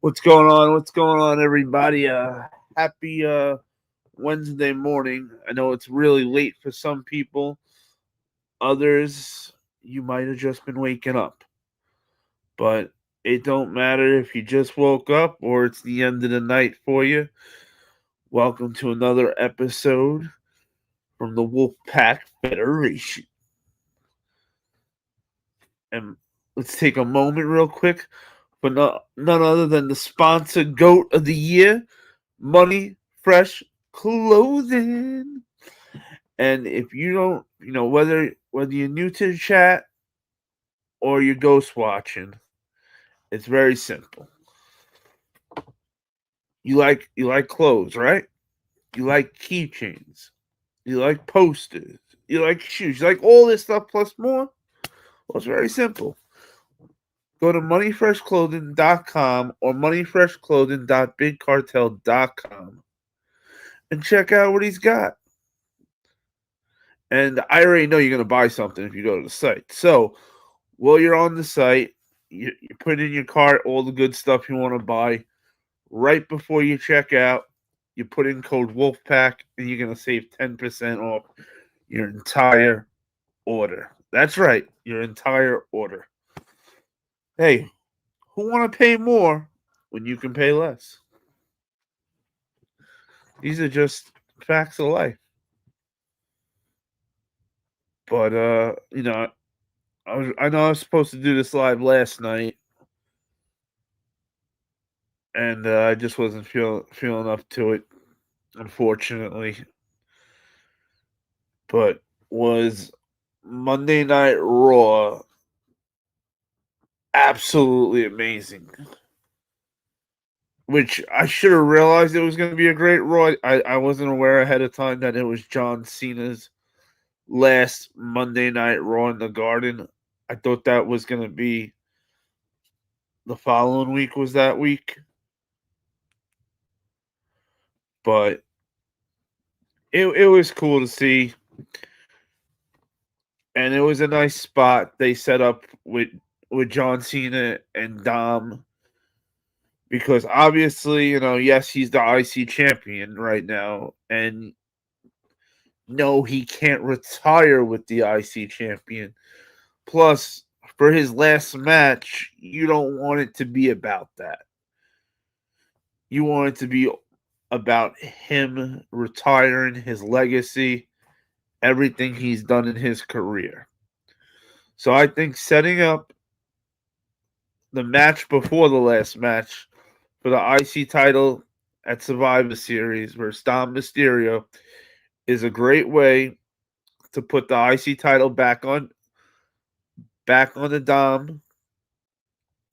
What's going on? What's going on, everybody? Happy Wednesday morning. I know it's really late for some people. Others, you might have just been waking up. But it don't matter if you just woke up or it's the end of the night for you. Welcome to another episode from the Wolfpack Federation. And let's take a moment real quick for none other than the sponsor GOAT of the year, Money Fresh Clothing. And if you don't, whether you're new to the chat or you're ghost watching, it's very simple. You like clothes, right? You like keychains. You like posters. You like shoes. You like all this stuff plus more. Well, it's very simple. Go to moneyfreshclothing.com or moneyfreshclothing.bigcartel.com and check out what he's got. And I already know you're going to buy something if you go to the site. So while you're on the site, you put in your cart all the good stuff you want to buy. Right before you check out, you put in code WOLFPACK and you're going to save 10% off your entire order. That's right, your entire order. Hey, who want to pay more when you can pay less? These are just facts of life. But I know I was supposed to do this live last night, and I just wasn't feeling up to it, unfortunately. But was Monday Night Raw absolutely amazing? Which I should have realized it was going to be a great Raw. I wasn't aware ahead of time that it was John Cena's last Monday Night Raw in the Garden. I thought that was going to be the following week was that week. But it was cool to see. And it was a nice spot they set up with John Cena and Dom. Because obviously, yes, he's the IC champion right now. And no, he can't retire with the IC champion. Plus, for his last match, you don't want it to be about that. You want it to be about him retiring, his legacy, everything he's done in his career. So I think setting up the match before the last match for the IC title at Survivor Series versus Dom Mysterio is a great way to put the IC title back on the Dom.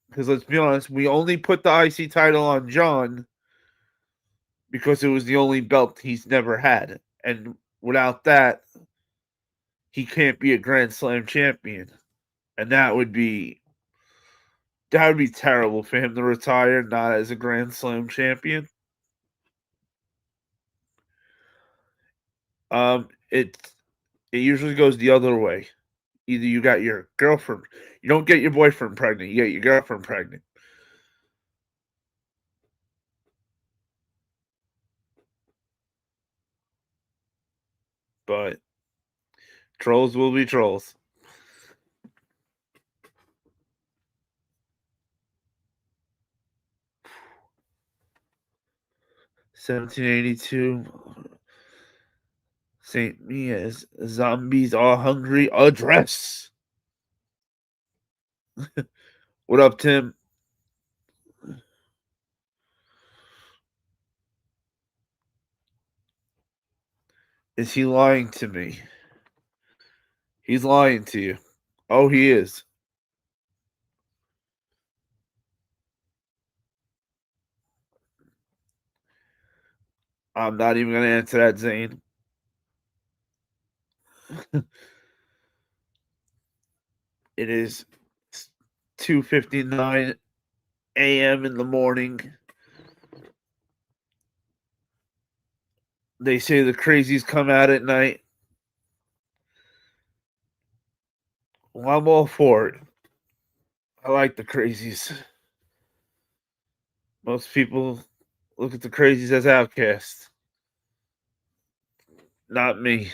Because let's be honest, we only put the IC title on John because it was the only belt he's never had. And without that, he can't be a Grand Slam champion. And that would be terrible for him to retire not as a Grand Slam champion. It usually goes the other way. Either you got your girlfriend, you don't get your boyfriend pregnant, you get your girlfriend pregnant. But trolls will be trolls. $17.82. St. Mia's Zombies Are Hungry address. What up, Tim? Is he lying to me? He's lying to you. Oh, he is. I'm not even going to answer that, Zane. It is 2:59 a.m. in the morning. They say the crazies come out at night. Well, I'm all for it. I like the crazies. Most people look at the crazies as outcasts. Not me.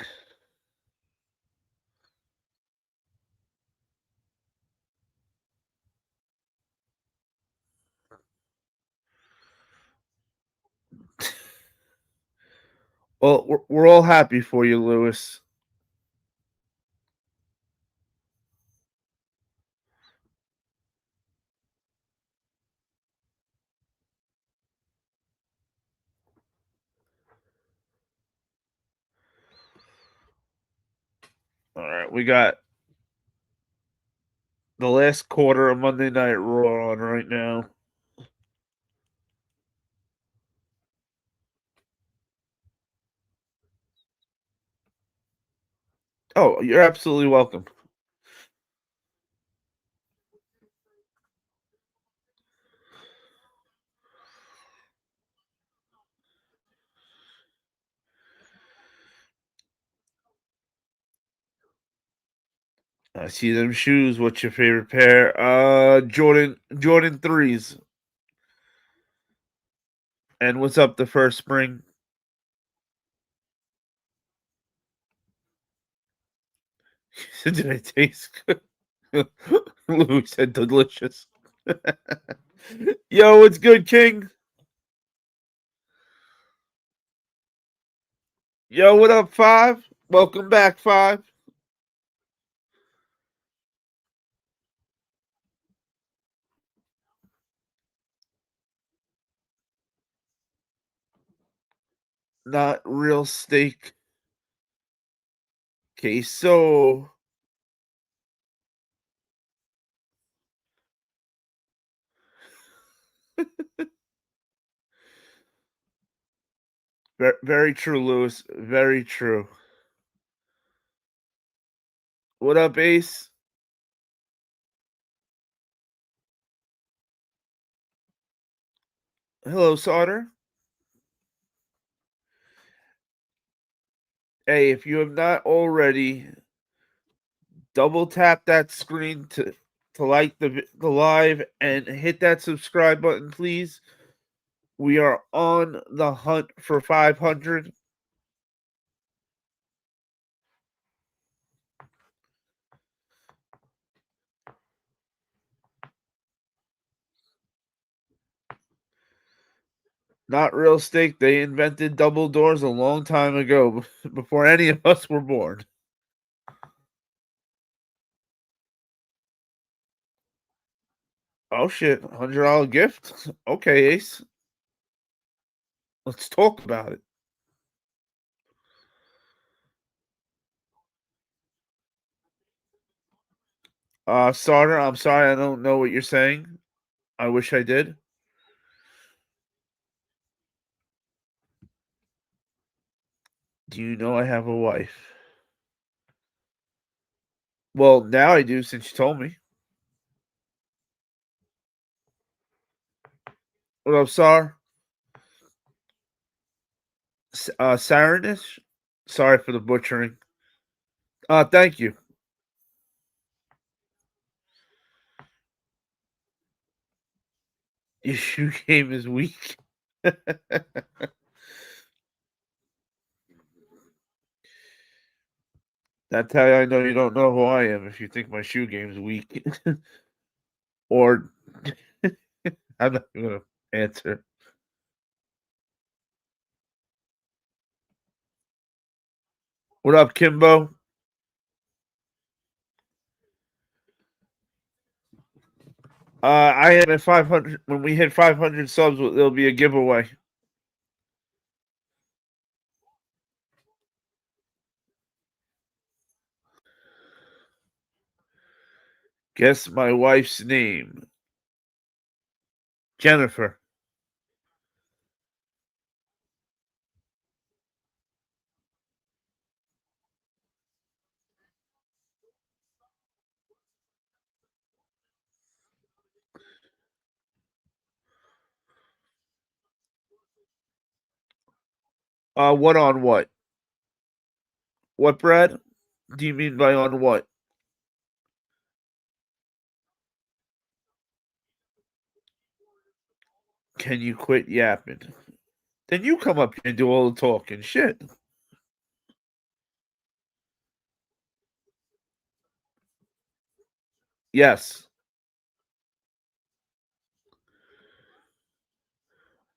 Well, we're all happy for you, Lewis. All right, we got the last quarter of Monday Night Raw on right now. Oh, you're absolutely welcome. I see them shoes. What's your favorite pair? Jordan threes. And what's up the first spring? Did it taste good? Louis said delicious. Yo, what's good, King? Yo, what up, Five? Welcome back, Five. Not real steak. Queso. Very true, Lewis. Very true. What up, Ace? Hello, Sauter. Hey, if you have not already, double tap that screen to like the live and hit that subscribe button, please. We are on the hunt for 500. Not real steak. They invented double doors a long time ago, before any of us were born. Oh shit, $100 gift. Okay, Ace. Let's talk about it. Starter, I'm sorry, I don't know what you're saying. I wish I did. Do you know I have a wife? Well, now I do since you told me. What up, Sar? Saranish? Sorry for the butchering. Thank you. Your shoe game is weak. That's how I know you don't know who I am if you think my shoe game's weak. Or I'm not gonna answer. What up, Kimbo? I am at 500. When we hit 500 subs, there'll be a giveaway. Guess my wife's name. Jennifer. What on what? What, Brad? Do you mean by on what? Can you quit yapping? Then you come up here and do all the talking. Shit. Yes.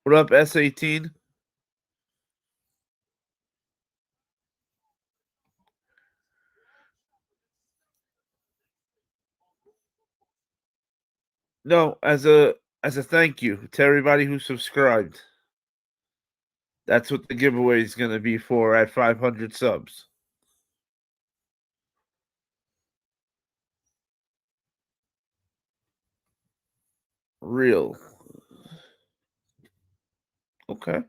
What up, S18? No, as a thank you to everybody who subscribed. That's what the giveaway is going to be for at 500 subs. Real. Okay.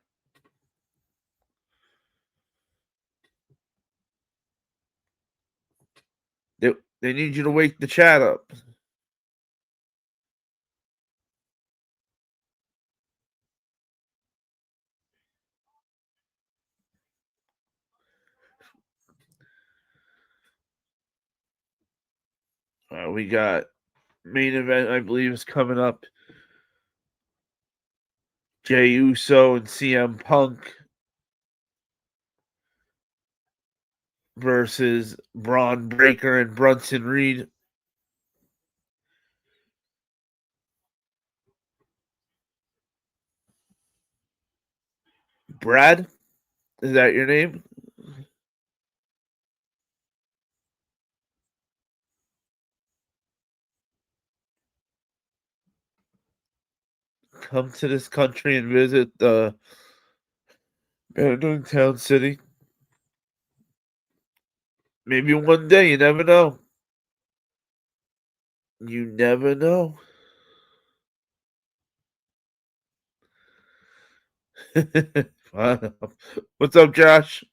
They, they need you to wake the chat up. We got main event, I believe, is coming up. Jey Uso and CM Punk versus Braun Breaker and Brunson Reed. Brad, is that your name? Come to this country and visit the Town City. Maybe one day, you never know. You never know. What's up, Josh?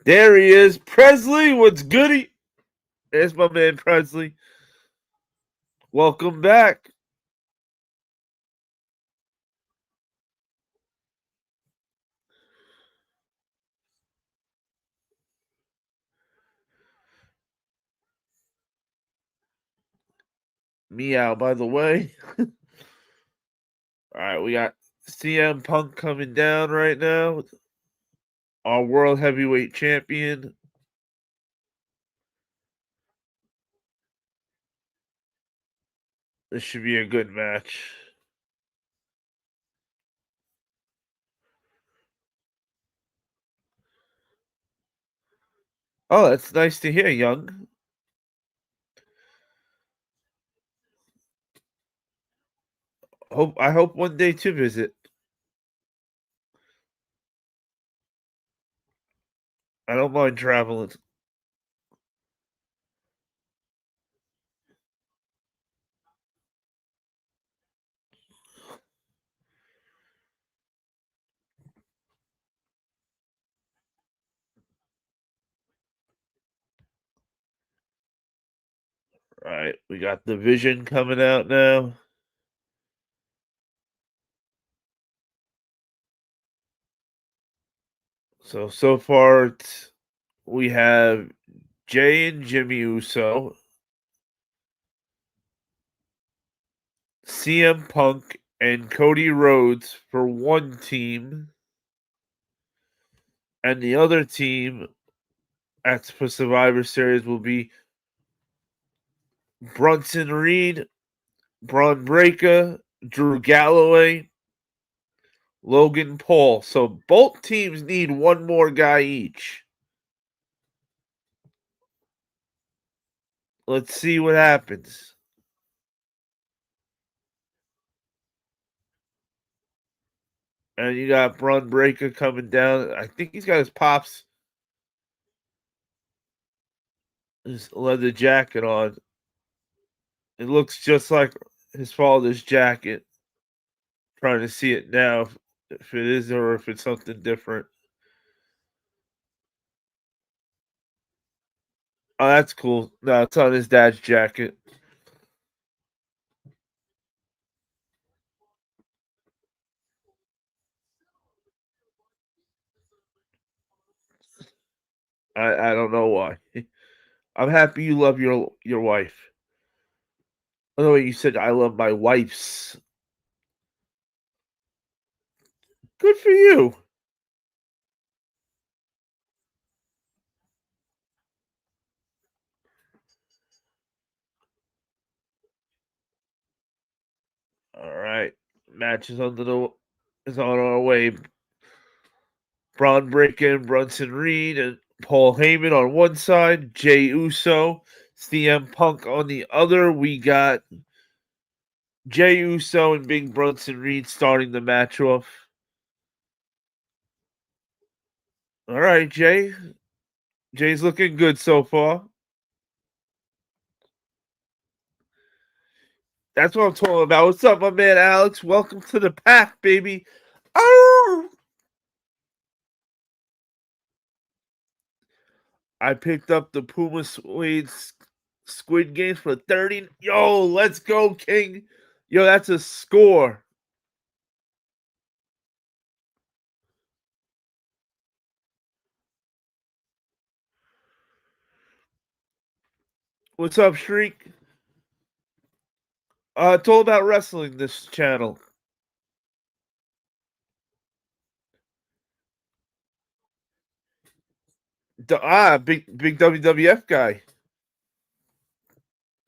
There he is. Presley, what's goody? There's my man Presley. Welcome back. Meow, by the way. All right, we got CM Punk coming down right now. Our world heavyweight champion. This should be a good match. Oh, that's nice to hear, Young. I hope one day to visit. I don't mind traveling. All right, we got the Vision coming out now. So far we have Jay and Jimmy Uso, CM Punk, and Cody Rhodes for one team, and the other team at for Survivor Series will be Brunson Reed, Braun Breaker, Drew Galloway, Logan Paul. So both teams need one more guy each. Let's see what happens. And you got Braun Breaker coming down. I think he's got his pops, his leather jacket on. It looks just like his father's jacket. Trying to see it now, if it is or if it's something different. Oh, that's cool. No, it's on his dad's jacket. I don't know why. I'm happy you love your wife. Oh, no, wait, you said I love my wife's. Good for you. All right. Match is on our way. Braun Breakin', Brunson Reed, and Paul Heyman on one side, Jey Uso, CM Punk on the other. We got Jey Uso and Big Brunson Reed starting the match off. All right, Jay. Jay's looking good so far. That's what I'm talking about. What's up, my man Alex? Welcome to the pack, baby. Oh! I picked up the Puma Suede Squid Games for 30. Yo, let's go, King. Yo, that's a score. What's up, Shriek? It's all about wrestling, this channel. Big WWF guy.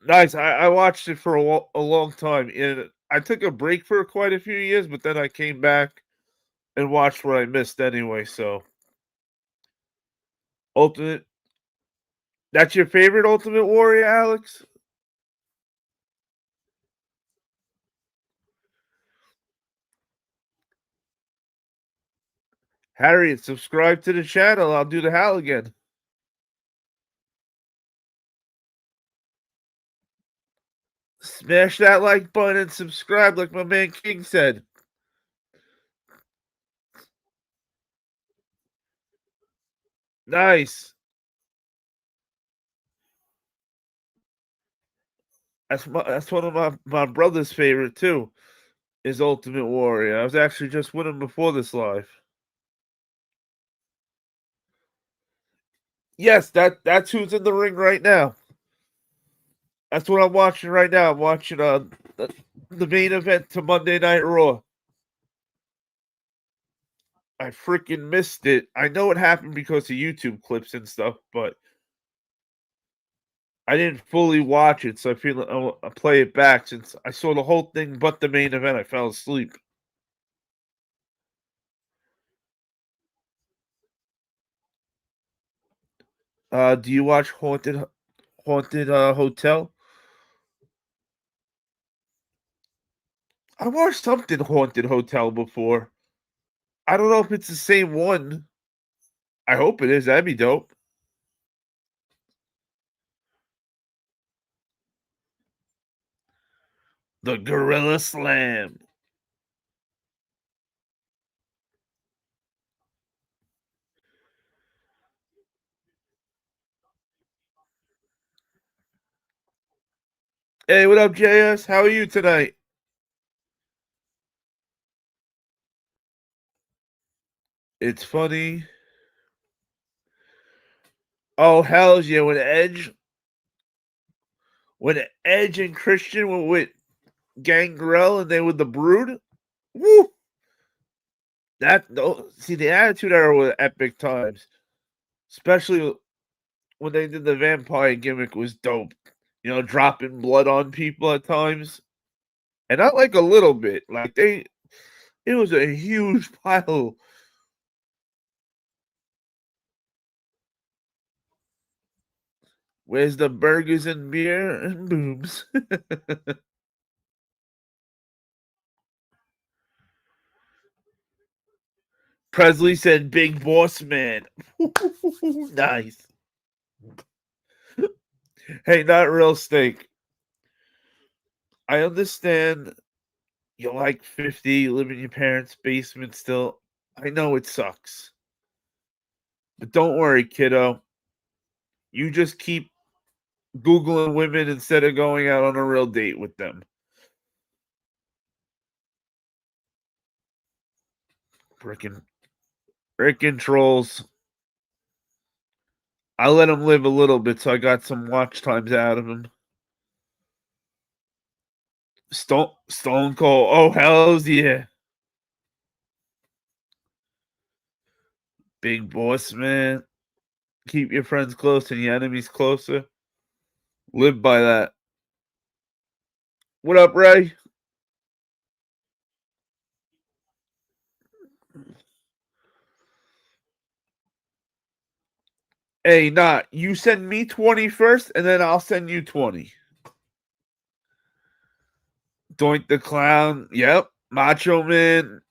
Nice. I watched it for a long time. And I took a break for quite a few years, but then I came back and watched what I missed anyway. So, Ultimate. That's your favorite Ultimate Warrior, Alex? Harriet, subscribe to the channel. I'll do the Hal again. Smash that like button and subscribe, like my man King said. Nice. That's one of my brother's favorite too. Is Ultimate Warrior. I was actually just with him before this live. Yes, that's who's in the ring right now. That's what I'm watching right now. I'm watching the main event to Monday Night Raw. I freaking missed it. I know it happened because of YouTube clips and stuff, but I didn't fully watch it, so I feel like I'll play it back since I saw the whole thing but the main event. I fell asleep. Do you watch Haunted Hotel? I watched something Haunted Hotel before. I don't know if it's the same one. I hope it is. That'd be dope. The Gorilla Slam. Hey, what up, JS? How are you tonight? It's funny. Oh, hell yeah. When Edge and Christian were with Gangrel and they were the Brood, woo! See, the Attitude Era was epic times. Especially when they did the vampire gimmick was dope. You know, dropping blood on people at times. And not like a little bit. It was a huge pile. Where's the burgers and beer and boobs? Presley said, "Big boss man." Nice. Hey, not real steak. I understand you're like 50, you live in your parents' basement still. I know it sucks. But don't worry, kiddo. You just keep Googling women instead of going out on a real date with them. Frickin' frickin' trolls. I let him live a little bit, so I got some watch times out of him. Stone Cold. Oh, hells yeah. Big boss, man. Keep your friends close and your enemies closer. Live by that. What up, Ray? Hey, nah, you send me 20 first, and then I'll send you 20. Doink the Clown. Yep. Macho Man.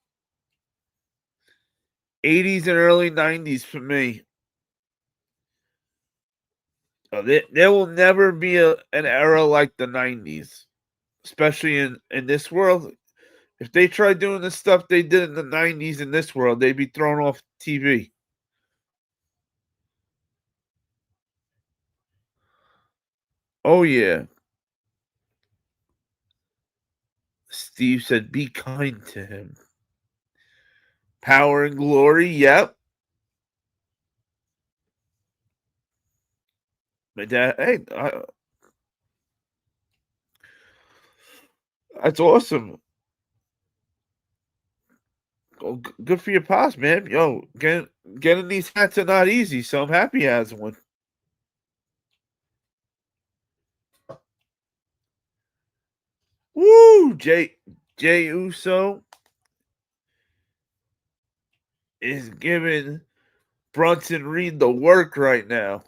80s and early 90s for me. There will never be an era like the 90s, especially in this world. If they tried doing the stuff they did in the 90s in this world, they'd be thrown off TV. Oh, yeah. Steve said, be kind to him. Power and Glory. Yep. My dad, hey, that's awesome. Oh, good for your pops, man. Yo, getting these hats are not easy, so I'm happy he has one. Woo! Jay Uso is giving Brunson Reed the work right now.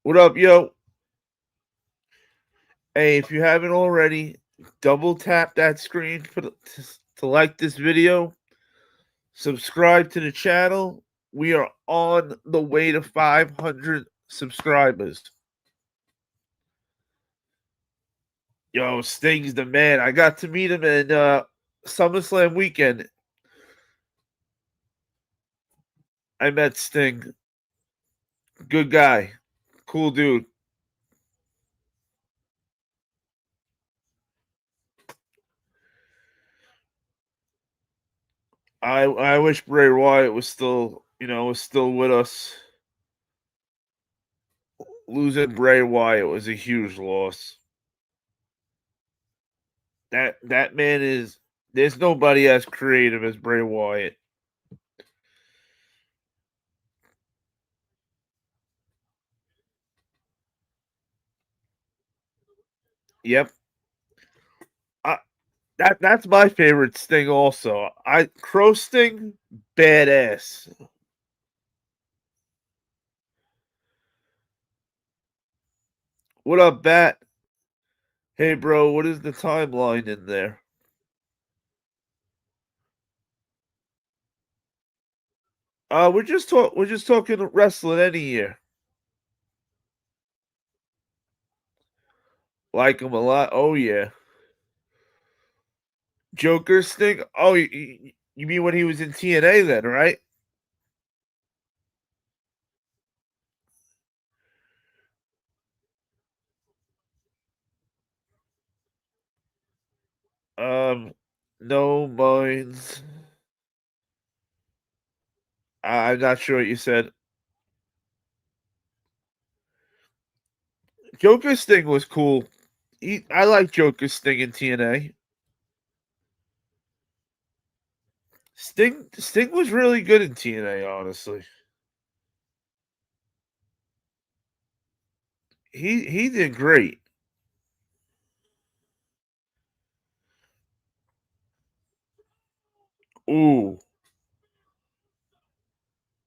What up, yo? Hey, if you haven't already, double tap that screen to like this video. Subscribe to the channel. We are on the way to 500 subscribers. Yo, Sting's the man. I got to meet him in SummerSlam weekend. I met Sting. Good guy. Cool dude. I wish Bray Wyatt was still, was still with us. Losing Bray Wyatt was a huge loss. That man is there's nobody as creative as Bray Wyatt. Yep. I, that's my favorite Sting also. Crow Sting, badass. What up, Bat? Hey bro, what is the timeline in there? We're just talking wrestling any year. Like him a lot. Oh yeah. Joker Sting. Oh, you mean when he was in TNA then, right? Um, no minds. I'm not sure what you said. Joker Sting was cool. I like Joker Sting in TNA. Sting was really good in TNA, honestly. He did great. Ooh,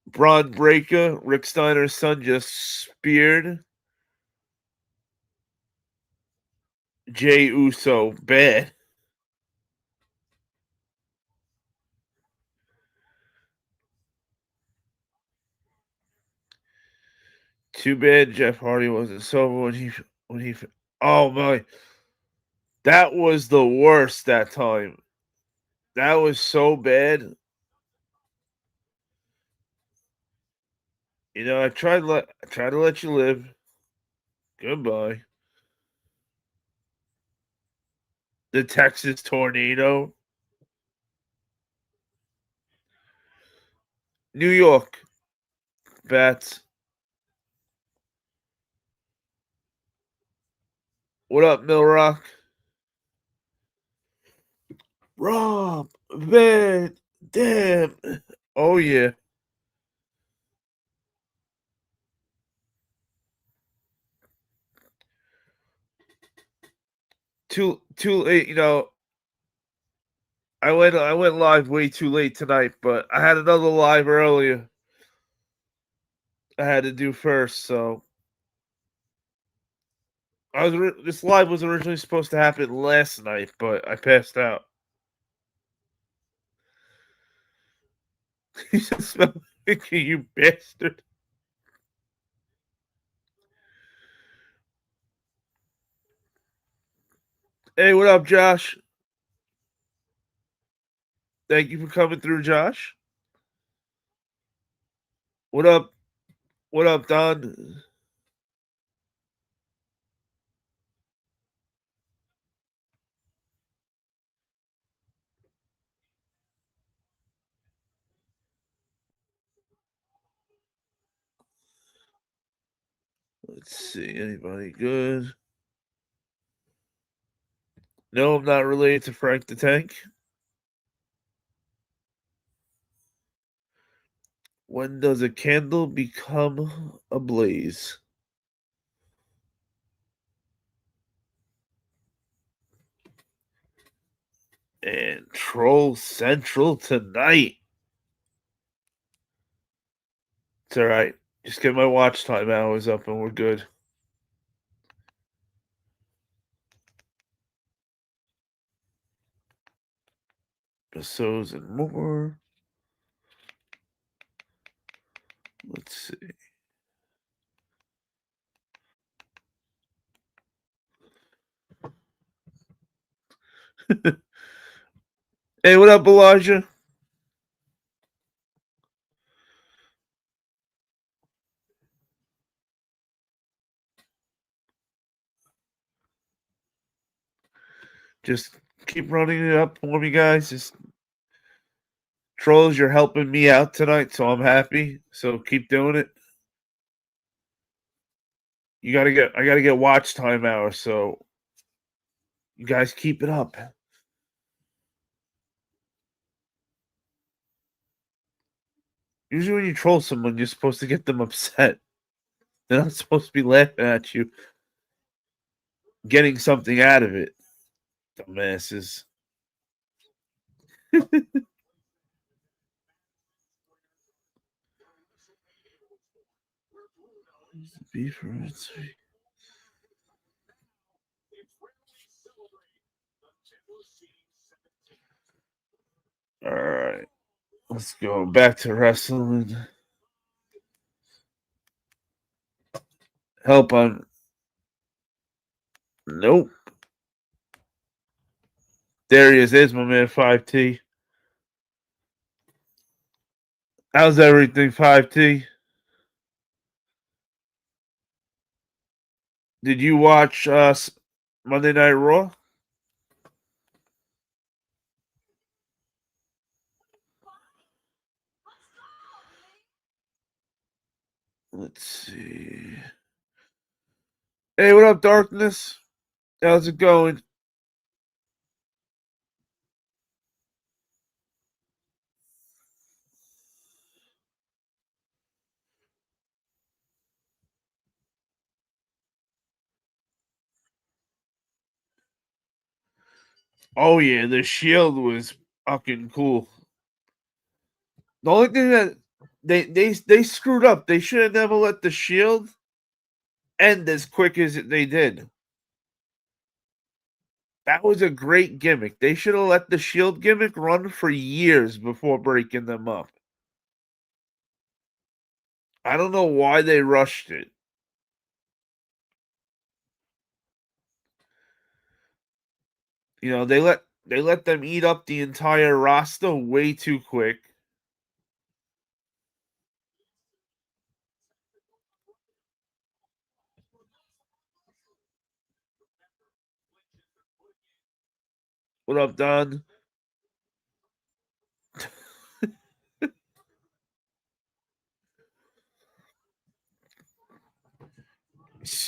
Braun Breaker, Rick Steiner's son just speared Jay Uso. Bad. Too bad Jeff Hardy wasn't sober when he. Oh my, that was the worst that time. That was so bad. I tried to let you live. Goodbye. The Texas tornado. New York. Bats. What up, Mill Rock? Rob Van Dam. Oh yeah. Too late, I went live way too late tonight, but I had another live earlier I had to do first, so this live was originally supposed to happen last night, but I passed out. He said, "Smell you bastard." Hey, what up, Josh? Thank you for coming through, Josh. What up? What up, Don? Let's see. Anybody good? No, I'm not related to Frank the Tank. When does a candle become a blaze? And Troll Central tonight. It's all right. Just get my watch time hours up and we're good. Episodes and more. Let's see. Hey, what up, Elijah? Just keep running it up for me, guys. Just trolls, you're helping me out tonight, so I'm happy. So keep doing it. I gotta get watch time hours, so you guys keep it up. Usually when you troll someone, you're supposed to get them upset. They're not supposed to be laughing at you, getting something out of it. Dumbasses. All right, let's go back to wrestling. Help on. Nope. There he is. There's my man 5T. How's everything, 5T? Did you watch Monday Night Raw? Let's see. Hey, what up, Darkness? How's it going? Oh yeah, the Shield was fucking cool. The only thing that they screwed up. They should have never let the Shield end as quick as they did. That was a great gimmick. They should have let the Shield gimmick run for years before breaking them up. I don't know why they rushed it. They let them eat up the entire roster way too quick. What up, Don?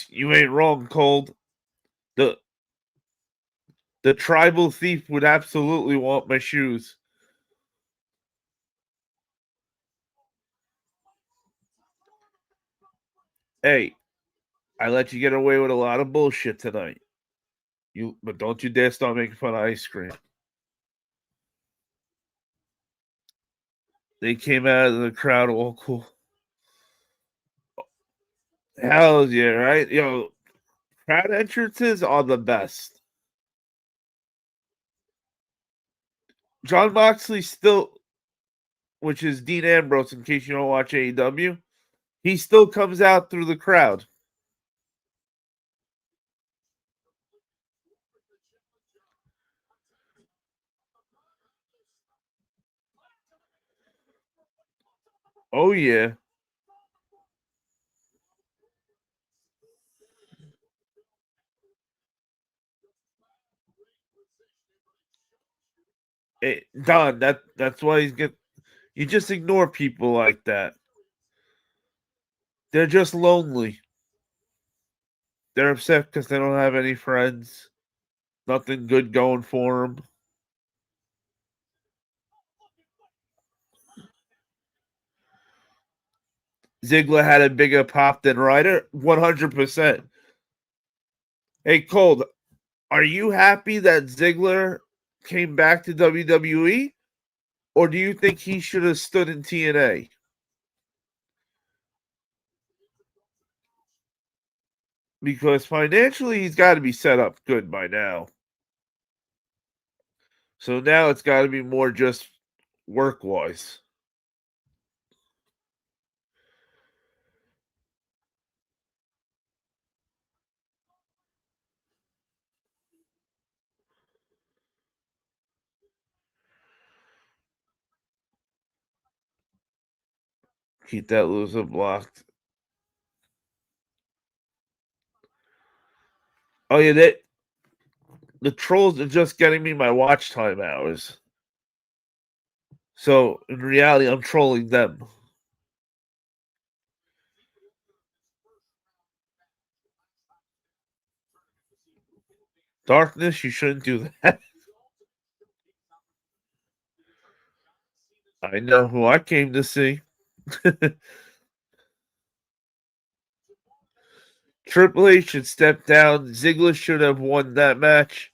You ain't wrong, Cold. The tribal thief would absolutely want my shoes. Hey, I let you get away with a lot of bullshit tonight. But don't you dare start making fun of ice cream. They came out of the crowd all cool. Hell yeah, right? Crowd entrances are the best. John Moxley still, which is Dean Ambrose, in case you don't watch AEW, he still comes out through the crowd. Oh yeah. Don, that's why he's get. You just ignore people like that. They're just lonely. They're upset because they don't have any friends. Nothing good going for them. Ziggler had a bigger pop than Ryder, 100%. Hey, Cold, are you happy that Ziggler came back to WWE, or do you think he should have stood in TNA? Because financially, he's got to be set up good by now. So now it's got to be more just work wise. Keep that loser blocked. Oh yeah, the trolls are just getting me my watch time hours. So in reality, I'm trolling them. Darkness, you shouldn't do that. I know who I came to see. Triple H should step down. Ziggler should have won that match.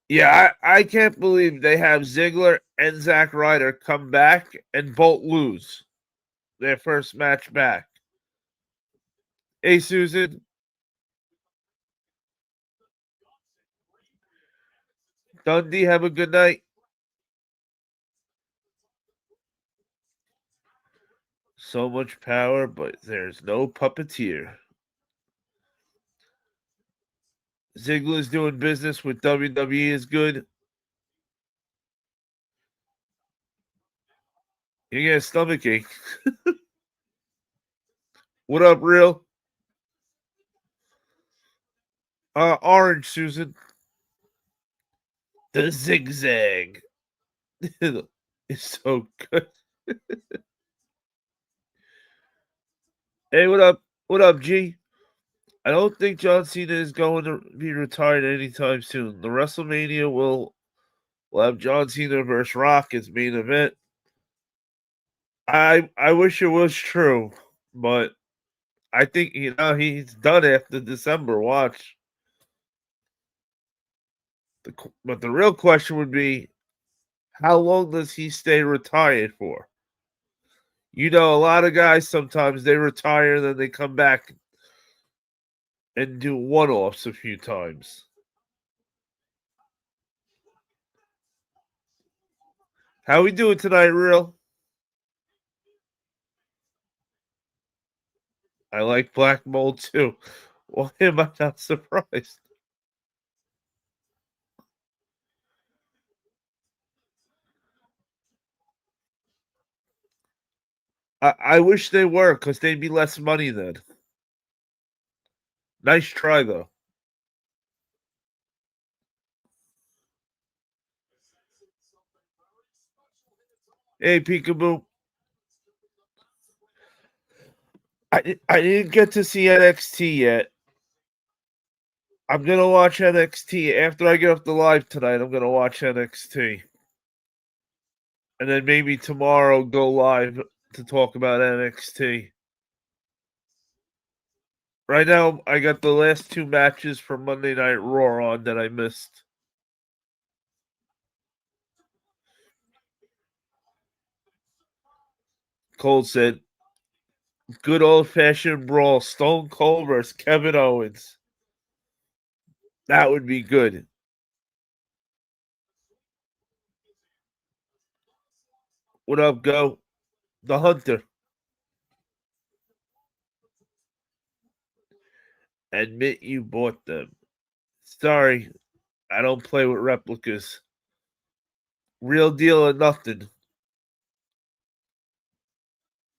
Yeah, I can't believe they have Ziggler and Zack Ryder come back and both lose their first match back. Hey, Susan. Dundee, have a good night. So much power, but there's no puppeteer. Ziggler's doing business with WWE is good. You get a stomach ache. What up, real? Orange, Susan. The zigzag. It's so good. Hey, what up? What up, G? I don't think John Cena is going to be retired anytime soon. The WrestleMania will have John Cena versus Rock as main event. I wish it was true, but I think he's done after December. Watch. But the real question would be, how long does he stay retired for? A lot of guys sometimes they retire, then they come back and do one-offs a few times. How we doing tonight, real? I like Black Mold too. Why am I not surprised? I wish they were, because they'd be less money then. Nice try though. Hey, Peekaboo. I didn't get to see NXT yet. I'm gonna watch NXT after I get off the live tonight. I'm gonna watch NXT, and then maybe tomorrow go live to talk about NXT. Right now, I got the last two matches from Monday Night Raw on that I missed. Cole said, "Good old fashioned brawl, Stone Cold versus Kevin Owens. That would be good." What up, Go? The Hunter. Admit you bought them. Sorry, I don't play with replicas. Real deal or nothing.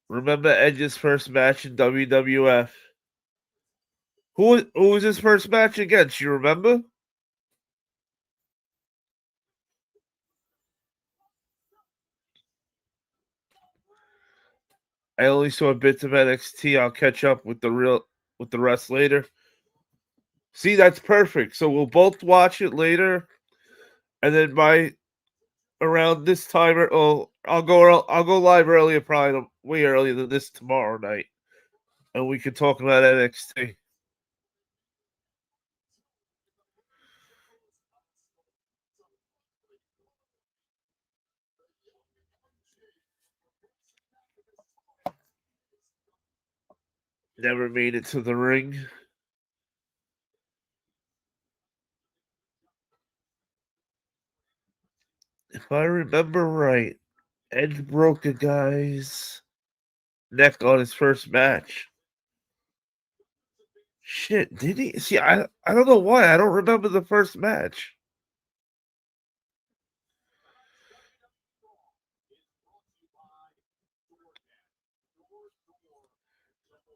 Remember Edge's first match in WWF? Who was his first match against? You remember? I only saw bits of NXT. I'll catch up with the rest later. See, that's perfect. So we'll both watch it later, and then by around this time, I'll go live earlier, probably way earlier than this tomorrow night, and we can talk about NXT. Never made it to the ring. If I remember right, Edge broke a guy's neck on his first match. Shit, did he? See, I don't know why. I don't remember the first match.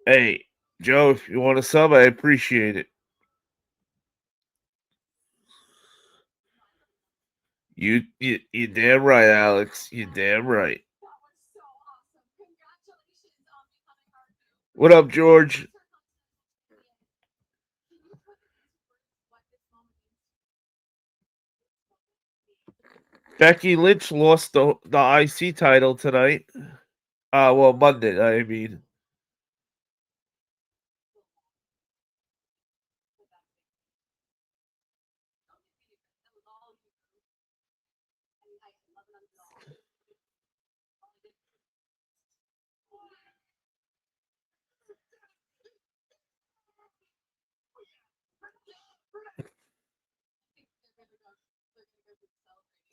Hey, Joe, if you want to sub, I appreciate it. You damn right, Alex. You damn right. What up, George? Becky Lynch lost the IC title tonight. Well, Monday, I mean.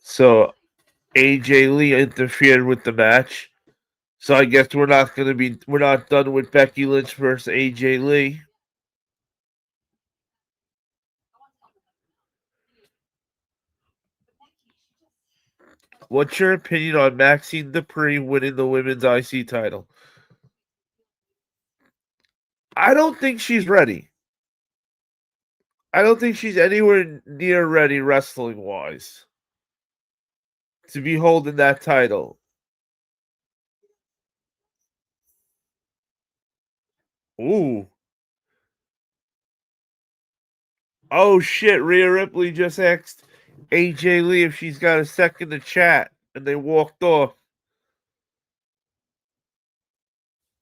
So AJ Lee interfered with the match. So I guess we're not done with Becky Lynch versus AJ Lee. What's your opinion on Maxine Dupree winning the women's IC title? I don't think she's ready. I don't think she's anywhere near ready wrestling wise to be holding that title. Ooh. Oh shit, Rhea Ripley just asked AJ Lee if she's got a second to chat and they walked off.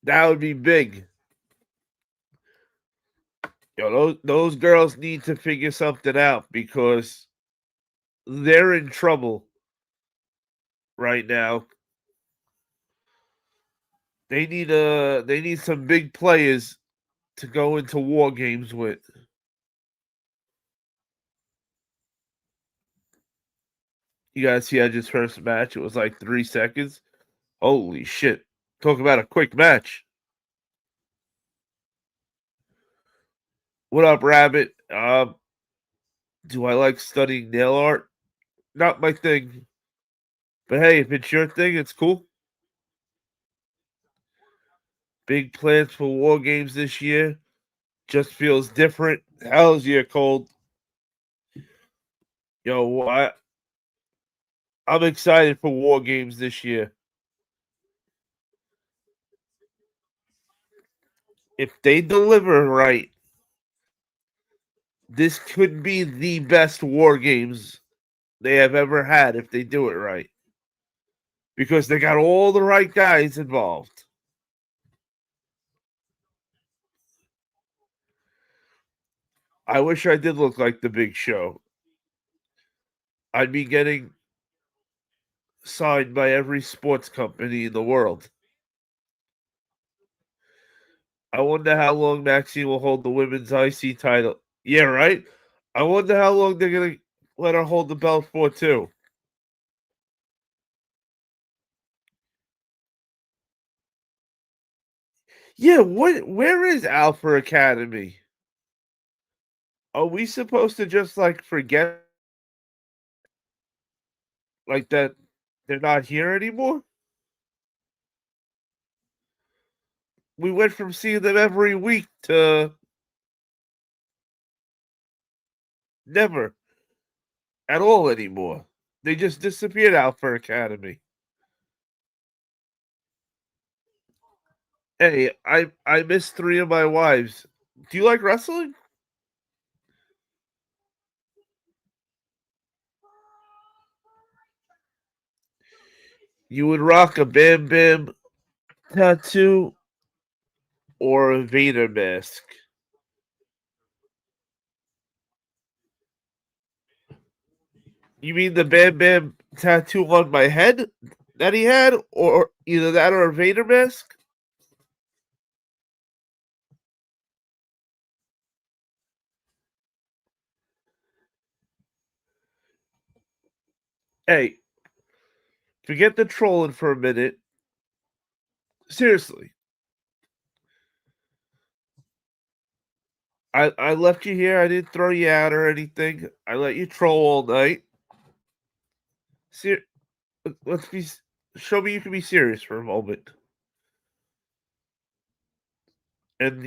That would be big. Yo, those girls need to figure something out because they're in trouble right now. They need some big players to go into war games with. You guys see Edge's first match? It was like 3 seconds. Holy shit. Talk about a quick match. What up, Rabbit? Do I like studying nail art? Not my thing. But hey, if it's your thing, it's cool. Big plans for war games this year. Just feels different. Hell's year cold. Yo, I'm excited for war games this year. If they deliver right, this could be the best war games they have ever had if they do it right. Because they got all the right guys involved. I wish I did look like the Big Show. I'd be getting signed by every sports company in the world. I wonder how long Maxine will hold the women's IC title. Yeah, right? I wonder how long they're going to let her hold the belt for, too. Yeah, where is Alpha Academy? Are we supposed to just like forget like that they're not here anymore? We went from seeing them every week to never at all anymore. They just disappeared out for Academy. Hey, I missed three of my wives. Do you like wrestling? You would rock a Bam Bam tattoo or a Vader mask. You mean the Bam Bam tattoo on my head that he had, or either that or a Vader mask? Hey, forget the trolling for a minute. Seriously, I left you here. I didn't throw you out or anything. I let you troll all night. Ser- let's be. Show me you can be serious for a moment. And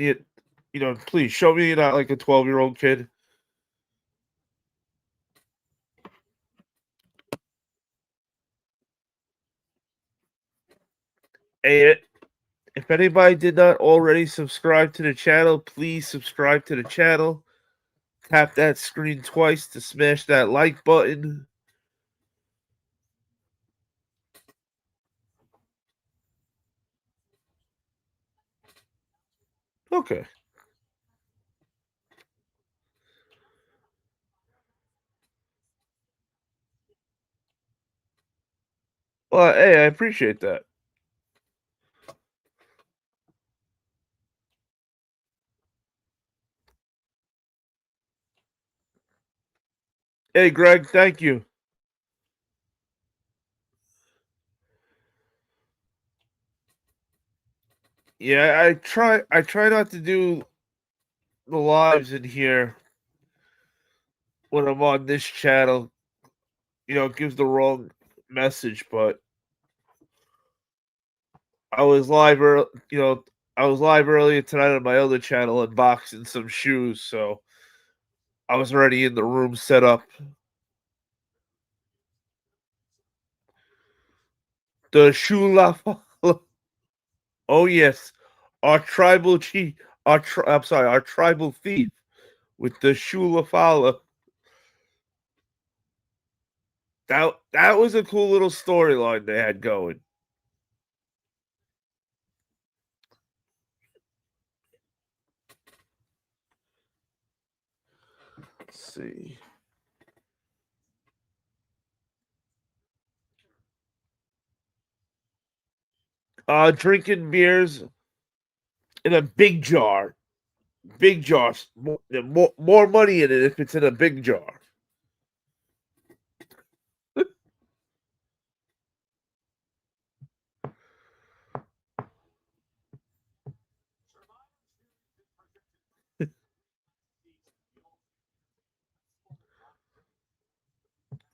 please show me you're not like a 12-year-old kid. And if anybody did not already subscribe to the channel, please subscribe to the channel. Tap that screen twice to smash that like button. Okay. Well, hey, I appreciate that. Hey, Greg, thank you. Yeah, I try not to do the lives in here when I'm on this channel. It gives the wrong message, but I was live I was live earlier tonight on my other channel unboxing some shoes, so I was already in the room set up. The Shula. Oh yes, our tribal chief, I'm sorry, our tribal thief with the Shula Fala. That was a cool little storyline they had going. Let's see. Drinking beers in a big jar. Big jars. More money in it if it's in a big jar.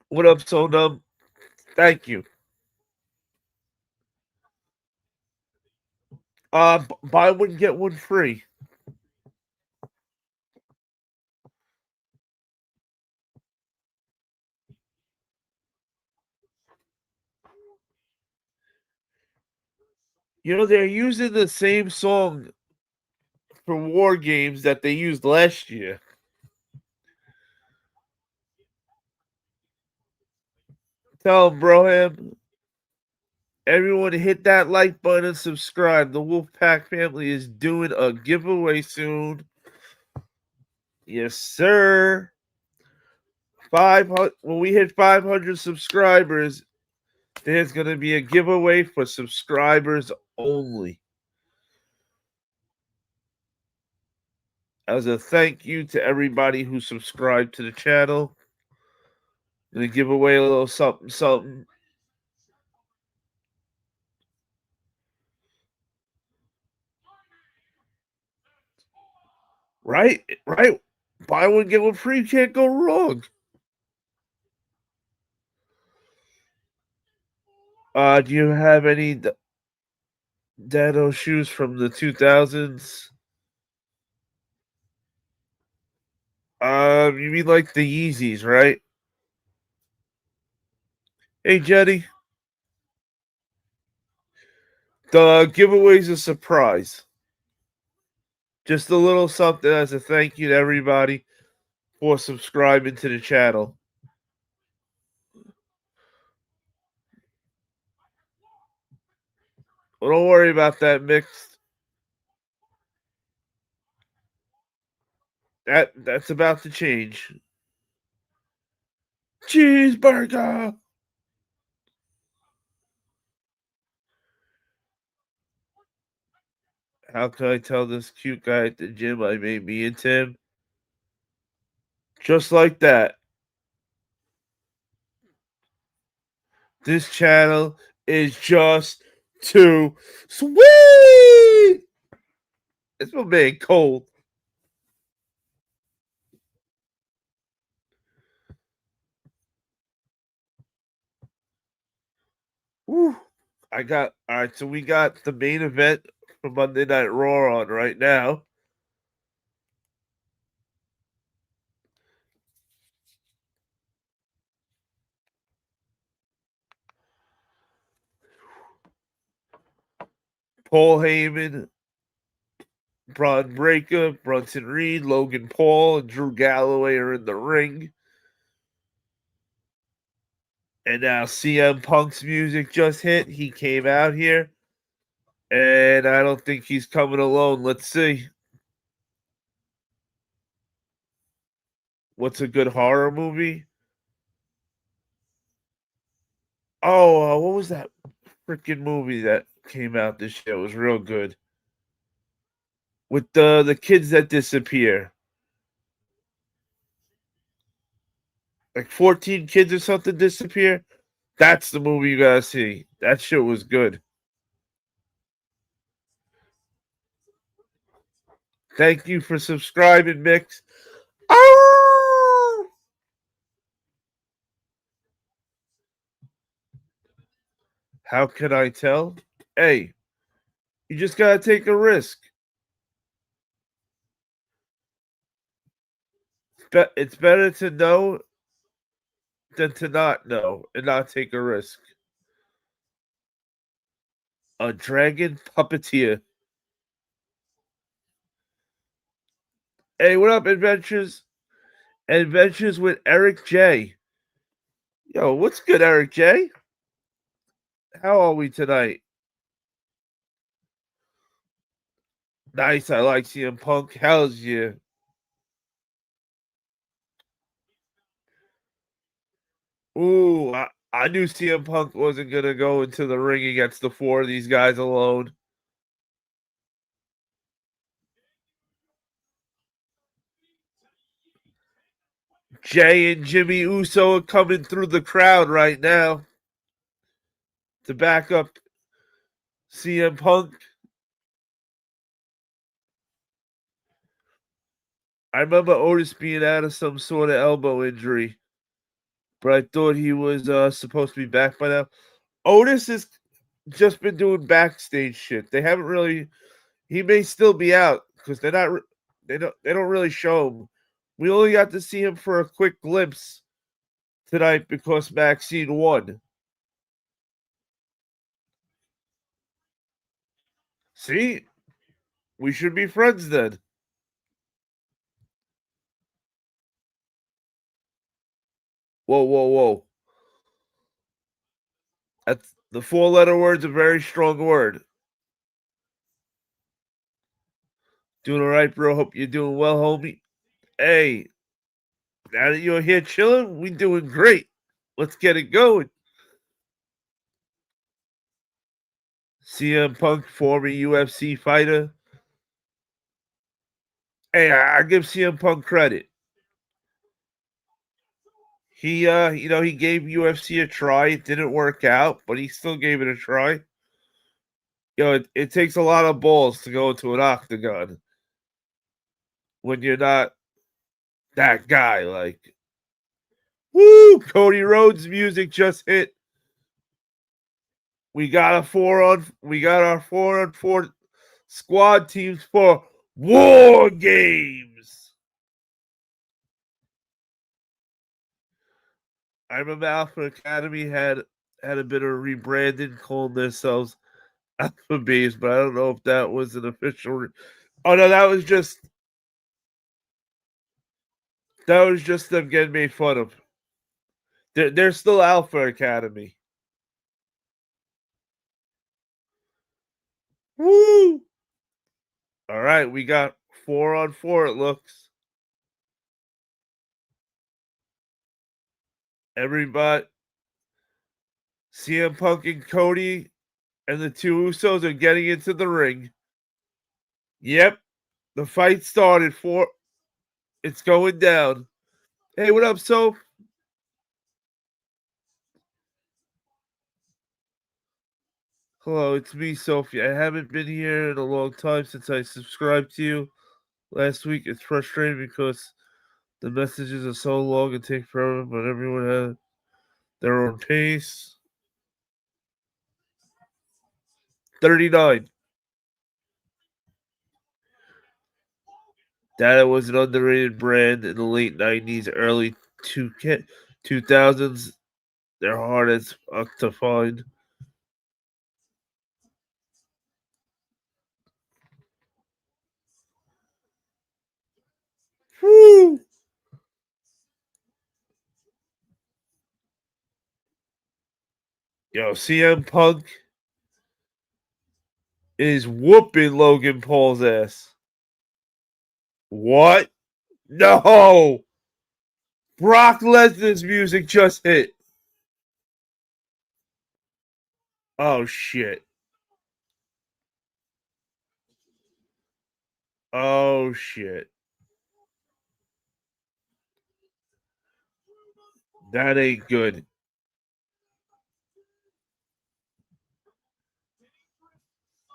What up, so dumb? Thank you. Buy one get one free. They're using the same song for war games that they used last year. Tell him, Broham. Everyone hit that like button and subscribe. The Wolfpack family is doing a giveaway soon. Yes, sir. 500. When we hit 500 subscribers, there's going to be a giveaway for subscribers only. As a thank you to everybody who subscribed to the channel. Gonna give away a little something, something. Right? Right? Buy one, get one free. Can't go wrong. Do you have any Dano shoes from the 2000s? You mean like the Yeezys, right? Hey, Jenny. The giveaway's a surprise. Just a little something as a thank you to everybody for subscribing to the channel. Well, don't worry about that, Mixed. That's about to change. Cheeseburger. How can I tell this cute guy at the gym I made me into him? Just like that. This channel is just too sweet. It's my man cold. Woo. All right, so we got the main event for Monday Night Raw on right now. Paul Heyman, Braun Breaker, Bronson Reed, Logan Paul, and Drew Galloway are in the ring. And now CM Punk's music just hit. He came out here. And I don't think he's coming alone. Let's see. What's a good horror movie? Oh, what was that freaking movie that came out this year? It was real good. With the kids that disappear. Like 14 kids or something disappear. That's the movie you gotta see. That shit was good. Thank you for subscribing, Mix. Oh! How can I tell? Hey, you just gotta take a risk. It's better to know than to not know and not take a risk. A dragon puppeteer. Hey, what up, Adventures? Adventures with Eric J. Yo, what's good, Eric J? How are we tonight? Nice, I like CM Punk. Hell's yeah. Ooh, I knew CM Punk wasn't gonna go into the ring against the four of these guys alone. Jay and Jimmy Uso are coming through the crowd right now to back up CM Punk. I remember Otis being out of some sort of elbow injury, but I thought he was supposed to be back by now. Otis has just been doing backstage shit. They haven't really. He may still be out because they're not. They don't really show him. We only got to see him for a quick glimpse tonight because Maxine won. See, we should be friends then. Whoa, whoa, whoa. That's the 4-letter word's a very strong word. Doing all right, bro. Hope you're doing well, homie. Hey, now that you're here chilling, we doing great. Let's get it going. CM Punk, former UFC fighter. Hey, I give CM Punk credit. He gave UFC a try. It didn't work out, but he still gave it a try. It takes a lot of balls to go into an octagon when you're not that guy. Like, woo! Cody Rhodes' music just hit. We got our 4-on-4 squad teams for War Games. I remember Alpha Academy had a bit of rebranding, calling themselves Alpha Base, but I don't know if that was an official. Oh no, that was just them getting made fun of. They're still Alpha Academy. Woo! All right, we got 4-on-4. It looks. Everybody, CM Punk and Cody and the two Usos are getting into the ring. Yep, the fight started. It's going down. Hey, what up, Soph? Hello, it's me, Sophie. I haven't been here in a long time since I subscribed to you last week. It's frustrating because the messages are so long and take forever, but everyone has their own pace. 39. That was an underrated brand in the late 90s, early 2000s. They're hard as fuck to find. Woo! Yo, CM Punk is whooping Logan Paul's ass. What? No! Brock Lesnar's music just hit. Oh shit. Oh shit. That ain't good.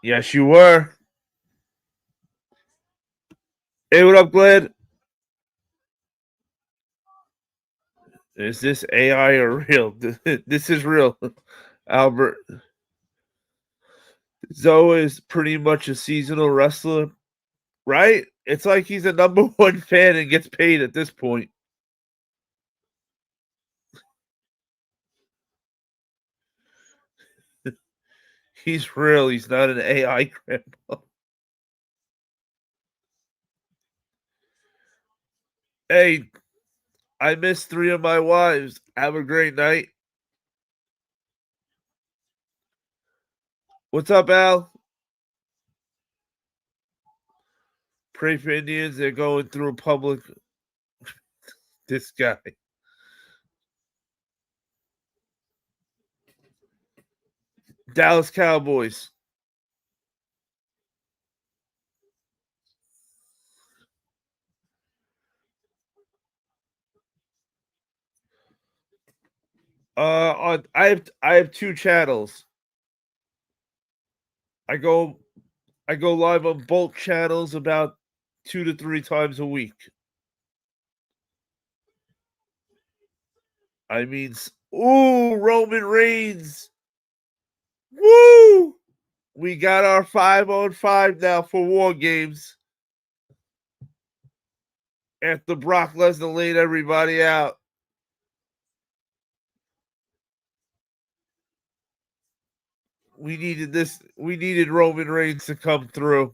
Yes, you were. Hey, what up, Glad? Is this AI or real? This is real. Albert. Zoe is pretty much a seasonal wrestler, right? It's like he's a number one fan and gets paid at this point. He's real. He's not an AI grandpa. Hey, I missed 3 of my wives. Have a great night. What's up, Al? Pray for Indians. They're going through a public. This guy. Dallas Cowboys. I have 2 channels. I go I go live on both channels about 2 to 3 times a week. I mean, ooh, Roman Reigns. Woo! We got our 5-on-5 now for War Games. After Brock Lesnar laid everybody out. We needed this. We needed Roman Reigns to come through.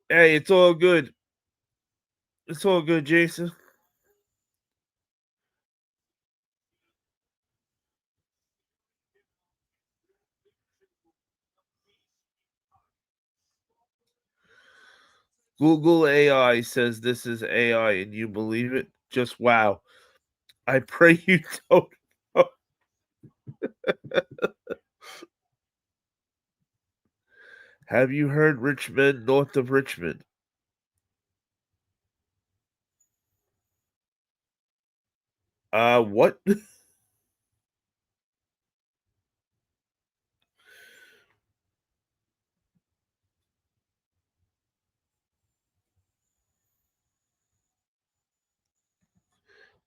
Hey, it's all good. It's all good, Jason. Google AI says this is AI and you believe it? Just wow. I pray you don't. Have you heard rich men north of Richmond? What?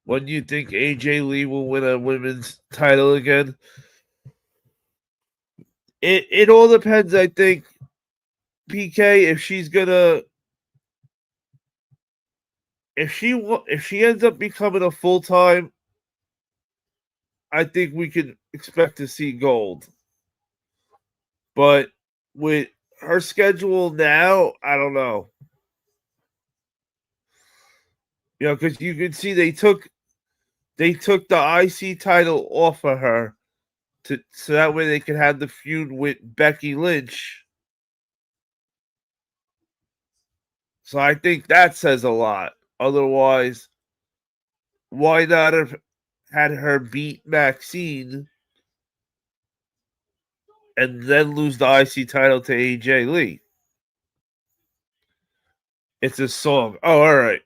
When do you think AJ Lee will win a women's title again? It all depends, I think, PK, if she ends up becoming a full time, I think we could expect to see gold. But with her schedule now, I don't know. You know, because you can see they took the IC title off of her to so that way they could have the feud with Becky Lynch. So I think that says a lot. Otherwise, why not have had her beat Maxine and then lose the IC title to AJ Lee? It's a song. Oh, all right.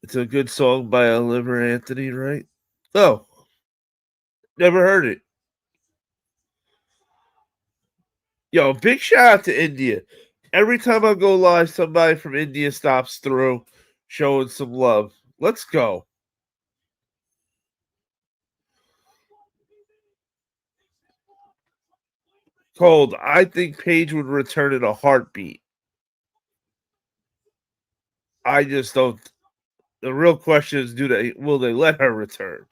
It's a good song by Oliver Anthony, right? Oh, never heard it. Yo, big shout out to India. Every time I go live, somebody from India stops through, showing some love. Let's go. Cold. I think Paige would return in a heartbeat. I just don't. The real question is, will they let her return?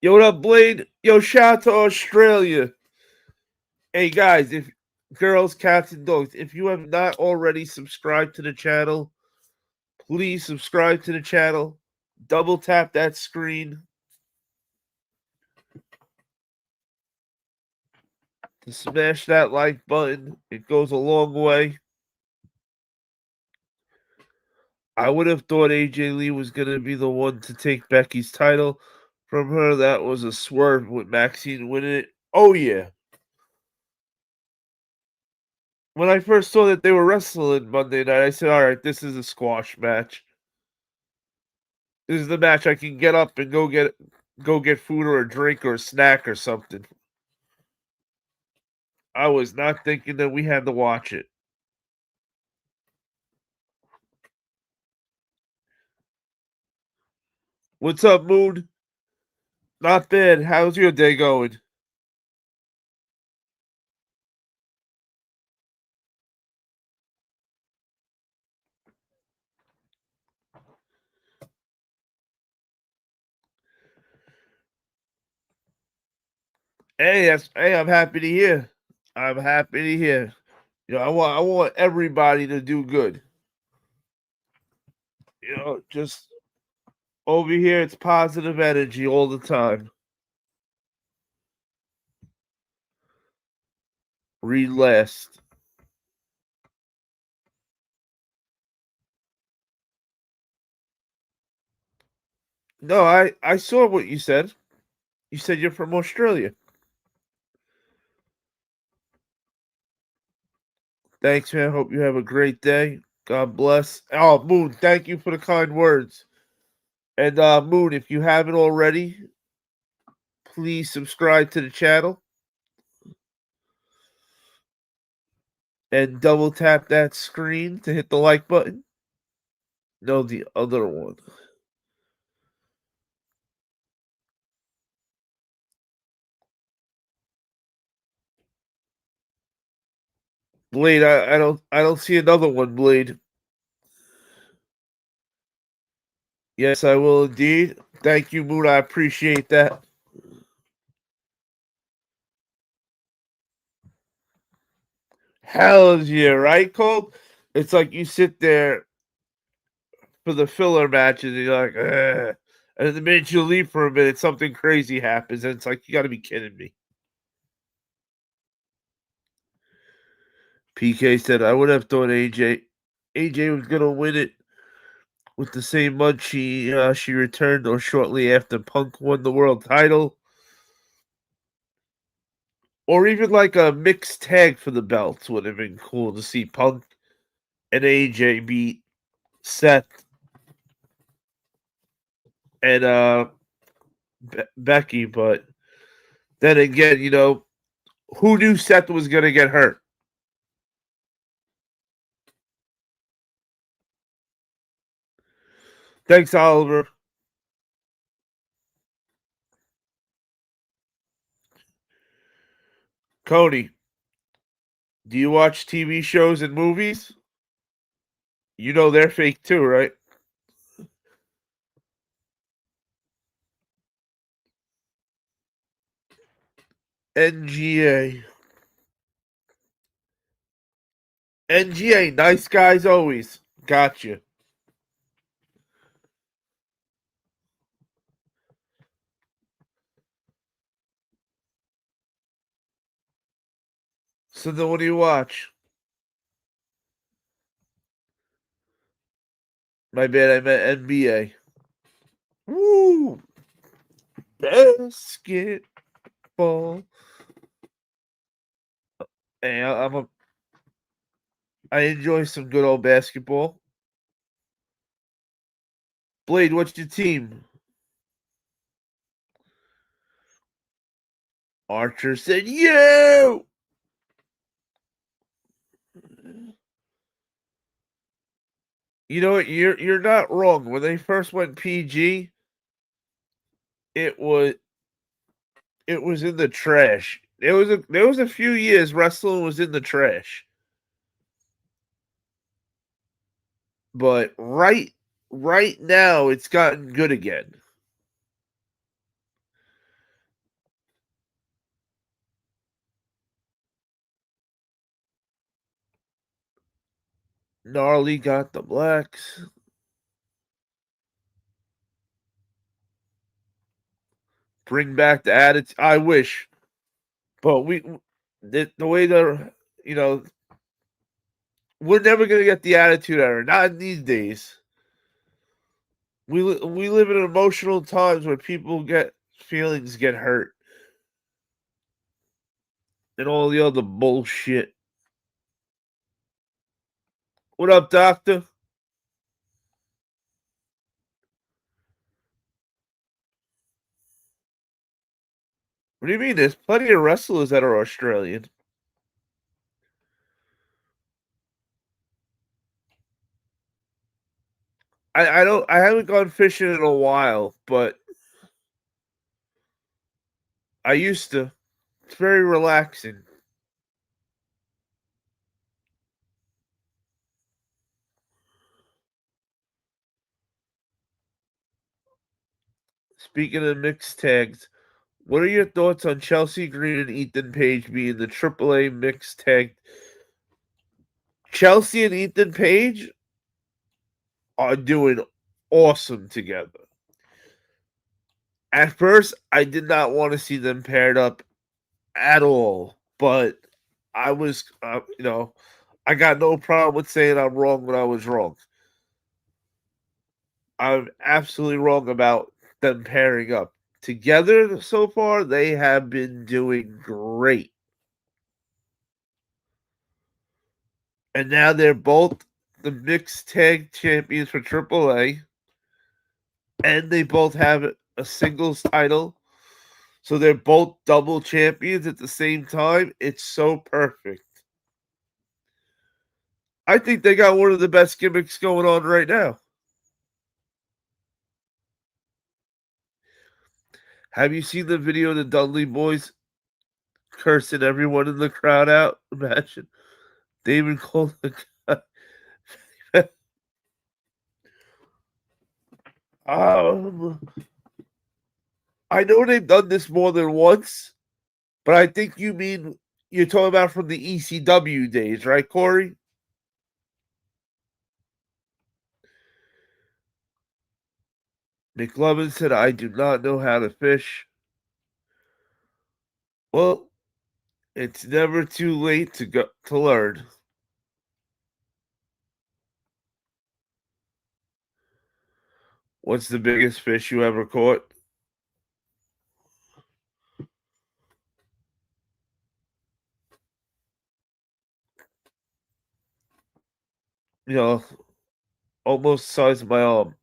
Yo, what up, Blade? Yo, shout out to Australia. Hey guys, if girls, cats, and dogs, if you have not already subscribed to the channel, please subscribe to the channel. Double tap that screen to smash that like button. It goes a long way. I would have thought AJ Lee was going to be the one to take Becky's title from her. That was a swerve with Maxine winning it. Oh, yeah. When I first saw that they were wrestling Monday night, I said, all right, this is a squash match. This is the match I can get up and go get food or a drink or a snack or something. I was not thinking that we had to watch it. What's up, Moon? Not bad. How's your day going? Hey, I'm happy to hear. I'm happy to hear. I want everybody to do good. Just over here, it's positive energy all the time. Read last. No, I saw what you said. You said you're from Australia. Thanks, man. Hope you have a great day. God bless. Oh, Moon, thank you for the kind words. And Moon, if you haven't already, please subscribe to the channel and double tap that screen to hit the like button. No, the other one. Blade, I don't see another one, Blade. Yes, I will indeed. Thank you, Moon. I appreciate that. Hell yeah, right, Cole? It's like you sit there for the filler matches and you're like, ugh. And the minute you leave for a minute, something crazy happens. And it's like, you got to be kidding me. PK said, I would have thought AJ was going to win it with the same month she returned or shortly after Punk won the world title. Or even like a mixed tag for the belts would have been cool to see Punk and AJ beat Seth and Becky. But then again, who knew Seth was going to get hurt? Thanks, Oliver. Cody, do you watch TV shows and movies? You know they're fake too, right? NGA. NGA, nice guys always. Gotcha. So then what do you watch? My bad, I meant NBA. Woo! Basketball. Hey, I enjoy some good old basketball. Blade, what's your team? Archer said, "You." You know what? You're not wrong. When they first went PG, it was it was in the trash. There was a few years wrestling was in the trash, but right now it's gotten good again. Gnarly got the blacks. Bring back the attitude. I wish, but the way they're you know we're never gonna get the attitude era. Not in these days. We live in emotional times where people get feelings get hurt and all the other bullshit. What up, doctor? What do you mean? There's plenty of wrestlers that are Australian. I haven't gone fishing in a while, but I used to. It's very relaxing. Speaking of mixed tags, what are your thoughts on Chelsea Green and Ethan Page being the AAA mixed tag? Chelsea and Ethan Page are doing awesome together. At first, I did not want to see them paired up at all, but I was, I got no problem with saying I'm wrong when I was wrong. I'm absolutely wrong about them pairing up. Together so far, they have been doing great. And now they're both the mixed tag champions for AAA, and they both have a singles title. So they're both double champions at the same time. It's so perfect. I think they got one of the best gimmicks going on right now. Have you seen the video of the Dudley boys cursing everyone in the crowd out? Imagine David Cole. Um, I know they've done this more than once, but I think you're talking about from the ECW days, right, Corey? McLovin said, "I do not know how to fish." Well, it's never too late to learn. What's the biggest fish you ever caught? You know, almost the size of my arm.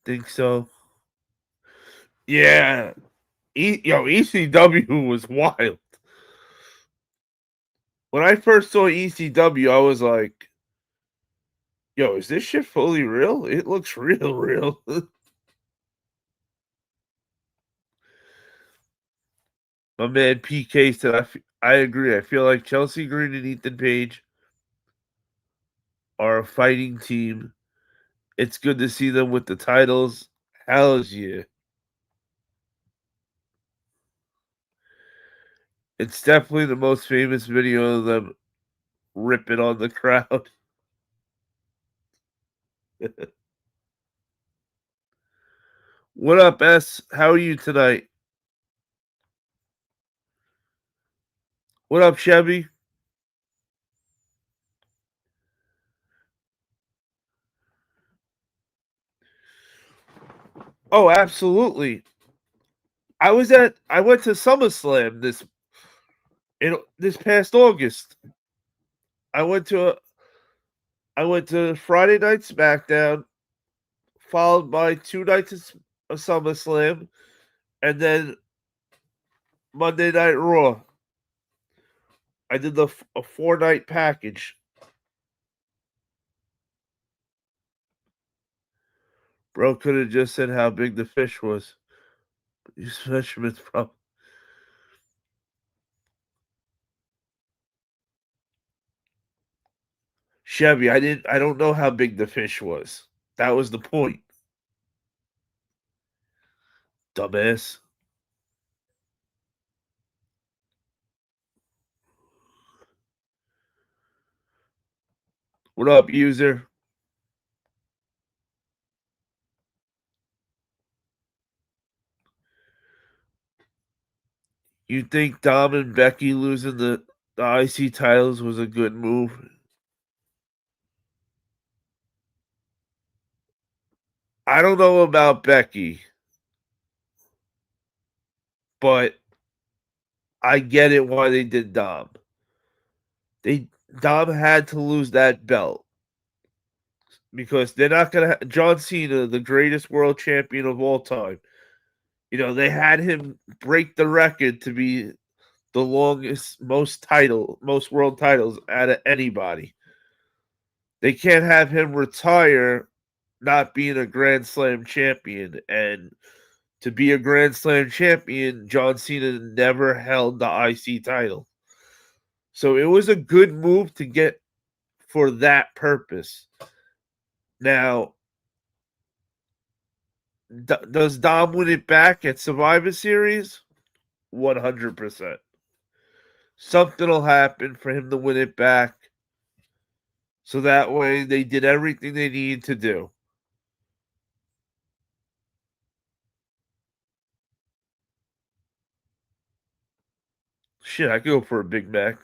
Think so? Yeah. ECW was wild. When I first saw ECW, I was like, "Yo, is this shit fully real? It looks real, real." My man PK said, I agree. I feel like Chelsea Green and Ethan Page are a fighting team. It's good to see them with the titles. Hells yeah. It's definitely the most famous video of them ripping on the crowd. What up, S? How are you tonight? What up, Chevy? Oh, absolutely. I went to SummerSlam this past August. I went to I went to Friday night SmackDown, followed by 2 nights of SummerSlam, and then Monday Night Raw. I did a 4 night package. Bro could have just said how big the fish was. These measurements, bro. Chevy, I don't know how big the fish was. That was the point. Dumbass. What up, user? You think Dom and Becky losing the IC titles was a good move? I don't know about Becky, but I get it why they did Dom. They Dom had to lose that belt because they're not gonna. John Cena, the greatest world champion of all time. They had him break the record to be the longest, most world titles out of anybody. They can't have him retire not being a Grand Slam champion. And to be a Grand Slam champion, John Cena never held the IC title. So it was a good move to get for that purpose. Now, does Dom win it back at Survivor Series? 100%. Something will happen for him to win it back. So that way they did everything they needed to do. Shit, I could go for a Big Mac.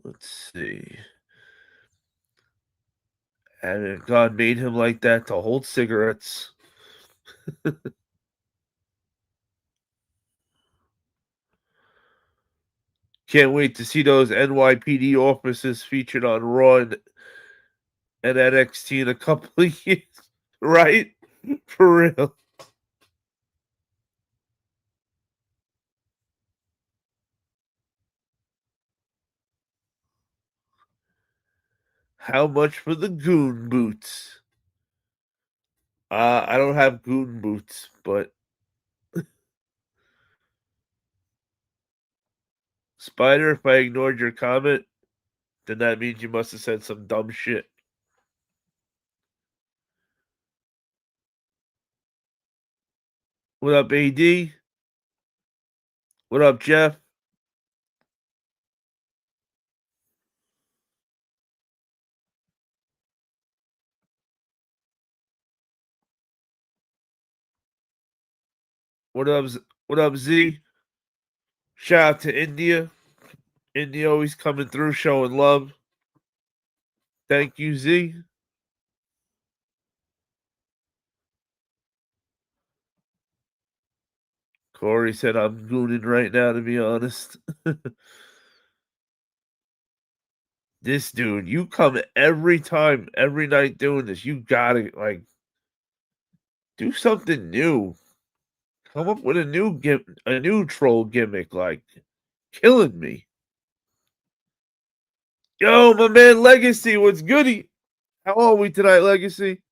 Let's see. And God made him like that to hold cigarettes. Can't wait to see those NYPD officers featured on Raw and NXT in a couple of years. Right? For real. How much for the goon boots? I don't have goon boots, but Spider, if I ignored your comment, then that means you must have said some dumb shit. What up, AD? What up, Jeff? What up, what up, Z? Shout out to India. India always coming through, showing love. Thank you, Z. Corey said I'm gooning right now, to be honest. This dude, you come every time, every night doing this. You gotta do something new. Come up with a new troll gimmick, killing me. Yo, my man Legacy, what's goody? How are we tonight, Legacy?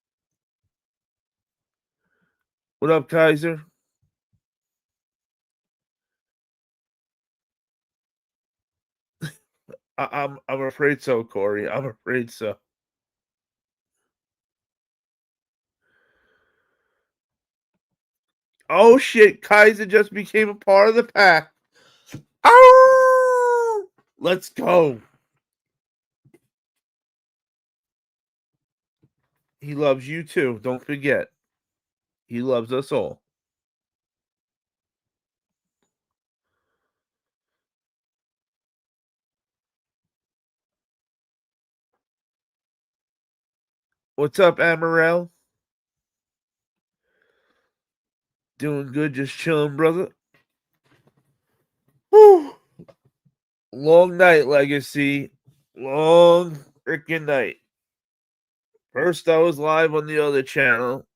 What up, Kaiser? I'm afraid so, Corey. I'm afraid so. Oh shit, Kaiser just became a part of the pack. Ow! Let's go. He loves you too. Don't forget. He loves us all. What's up, Amarel? Doing good, just chilling, brother. Whew. Long night, Legacy. Long freaking night. First, I was live on the other channel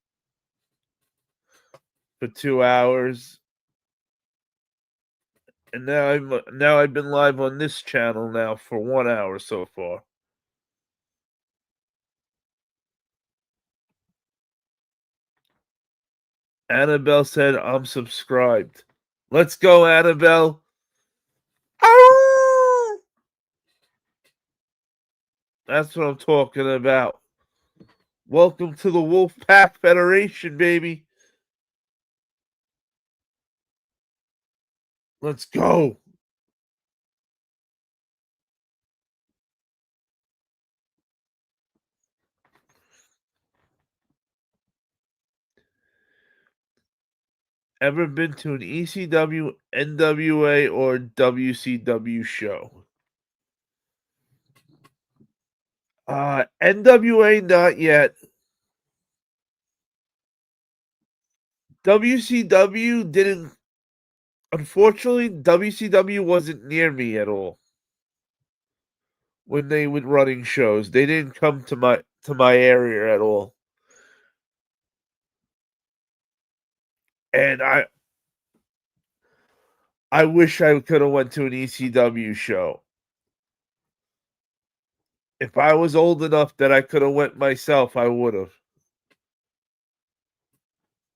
for 2 hours, and now I've been live on this channel now for 1 hour so far. Annabelle said I'm subscribed. Let's go, Annabelle. Ow! That's what I'm talking about. Welcome to the Wolfpack Federation, baby. Let's go. Ever been to an ECW, NWA, or WCW show? NWA, not yet. WCW didn't. Unfortunately, WCW wasn't near me at all when they were running shows. They didn't come to my area at all, and I wish I could have went to an ECW show. If I was old enough that I could have went myself, I would have.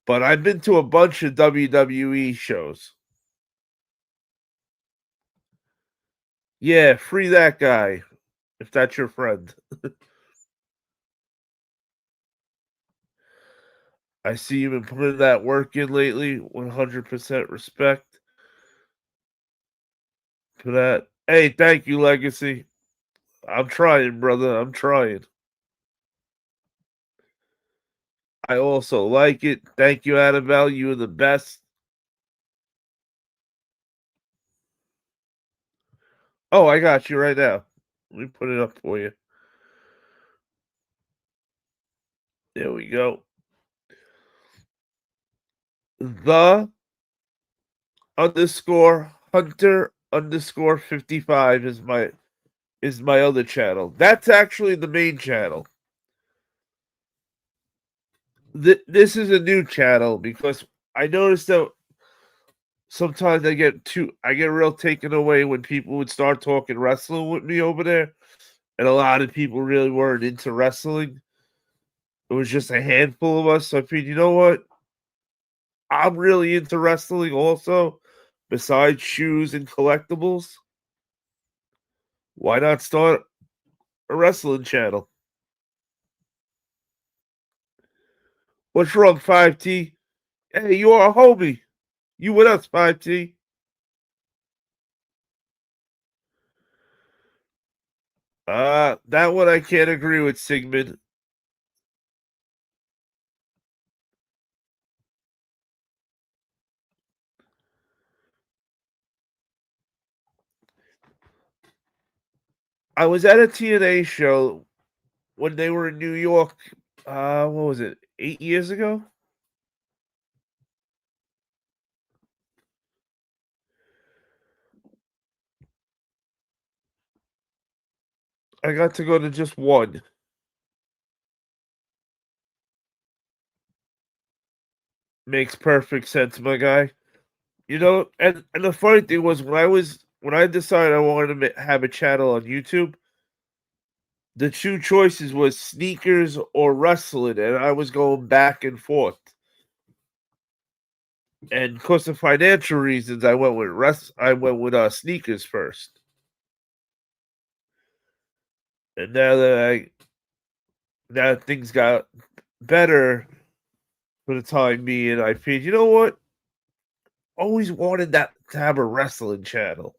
But I've been to a bunch of WWE shows. Yeah, free that guy if that's your friend. I see you've been putting that work in lately. 100% respect for that. Hey, thank you, Legacy. I'm trying, brother. I'm trying. I also like it. Thank you, Annabelle. You are the best. Oh, I got you right now. Let me put it up for you. There we go. The underscore Hunter underscore 55 is my other channel. That's actually the main channel. This is a new channel because I noticed that sometimes I get real taken away when people would start talking wrestling with me over there, and a lot of people really weren't into wrestling. It was just a handful of us. So I figured, you know what? I'm really into wrestling also, besides shoes and collectibles. Why not start a wrestling channel? What's wrong, 5T? Hey, you are a homie. You with us, 5T? That one I can't agree with, Sigmund. I was at a TNA show when they were in New York. What was it? 8 years ago. I got to go to just one. Makes perfect sense, my guy. And the funny thing was when I decided I wanted to have a channel on YouTube, the two choices was sneakers or wrestling, and I was going back and forth. And because of financial reasons, I went with sneakers first. And now that things got better for the time being, I feel you know what? Always wanted that to have a wrestling channel.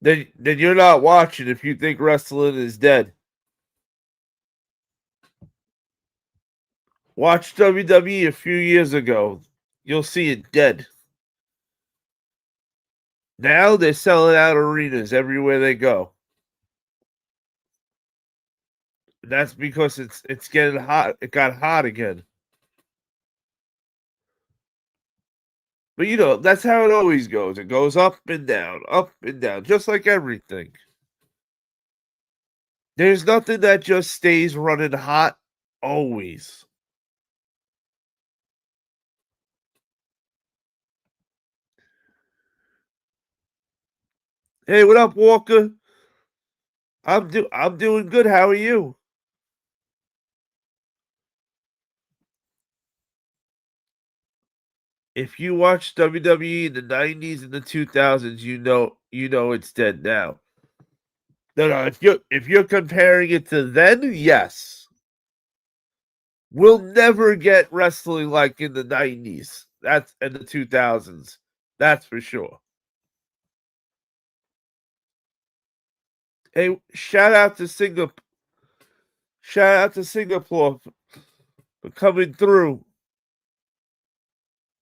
Then you're not watching if you think wrestling is dead. Watch WWE a few years ago. You'll see it dead. Now they're selling out arenas everywhere they go. And that's because it's getting hot. It got hot again. But that's how it always goes. It goes up and down, just like everything. There's nothing that just stays running hot always. Hey, what up, Walker? I'm doing good. How are you? If you watch WWE in the '90s and the 2000s, you know it's dead now. No. If you're comparing it to then, yes, we'll never get wrestling like in the '90s. That's in the 2000s. That's for sure. Hey, shout out to Singapore. Shout out to Singapore for coming through.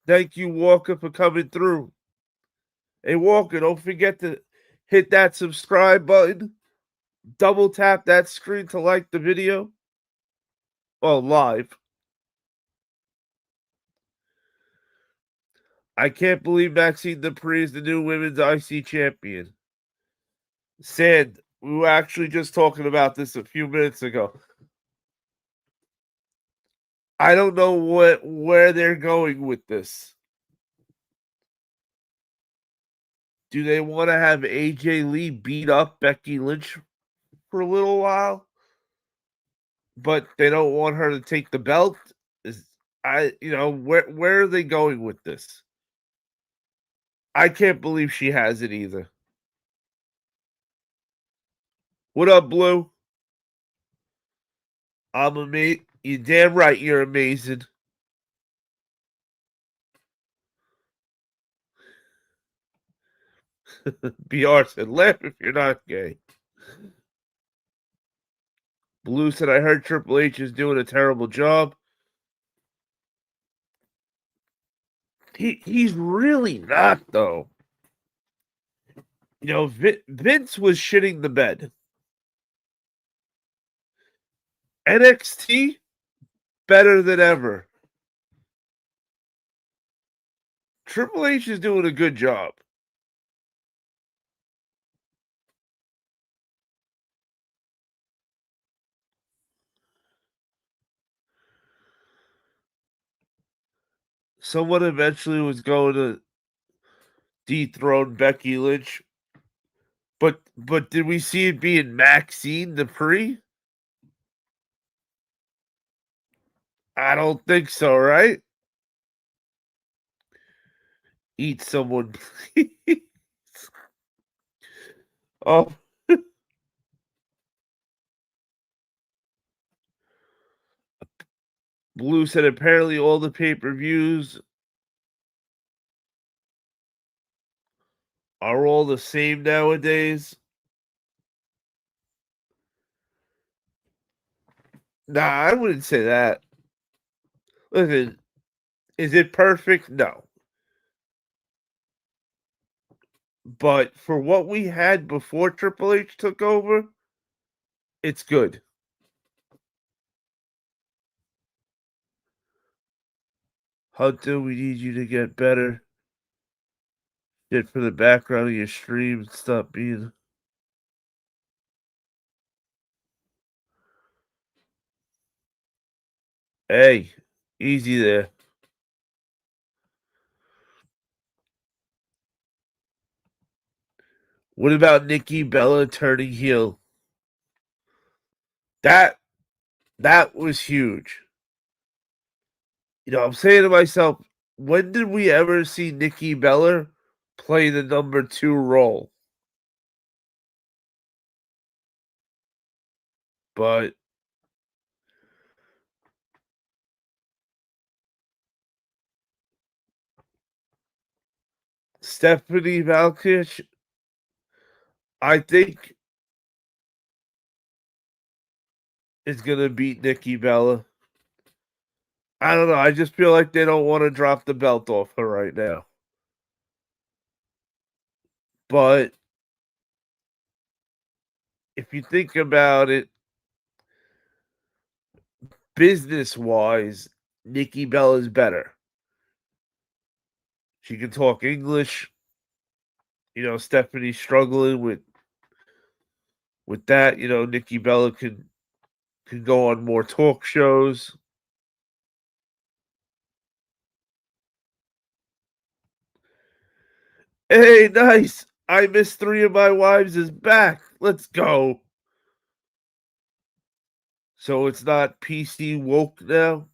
Thank you, Walker, for coming through. Hey, Walker, don't forget to hit that subscribe button. Double tap that screen to like the video. Oh, live. I can't believe Maxine Dupree is the new women's IC champion. Sand, we were actually just talking about this a few minutes ago. I don't know where they're going with this. Do they want to have AJ Lee beat up Becky Lynch for a little while? But they don't want her to take the belt? Where are they going with this? I can't believe she has it either. What up, Blue? I'm amazing. You damn right you're amazing. BR said, laugh if you're not gay. Blue said, I heard Triple H is doing a terrible job. He's really not, though. Vince was shitting the bed. NXT, better than ever. Triple H is doing a good job. Someone eventually was going to dethrone Becky Lynch. But did we see it being Maxine Dupree? I don't think so, right? Eat someone, please. Oh, Blue said apparently all the pay-per-views are all the same nowadays. Nah, I wouldn't say that. Listen, is it perfect? No. But for what we had before Triple H took over, it's good. Hunter, we need you to get better. Get for the background of your stream. Stop being. Hey, easy there. What about Nikki Bella turning heel? That that was huge. I'm saying to myself, when did we ever see Nikki Bella play the number 2 role? But Stephanie Malkish, I think, is gonna beat Nikki Bella. I don't know. I just feel like they don't want to drop the belt off her right now. But if you think about it, business wise, Nikki Bella's better. She can talk English. Stephanie's struggling with that. Nikki Bella can go on more talk shows. Hey, nice. I Miss Three of My Wives is back. Let's go. So it's not PC woke now?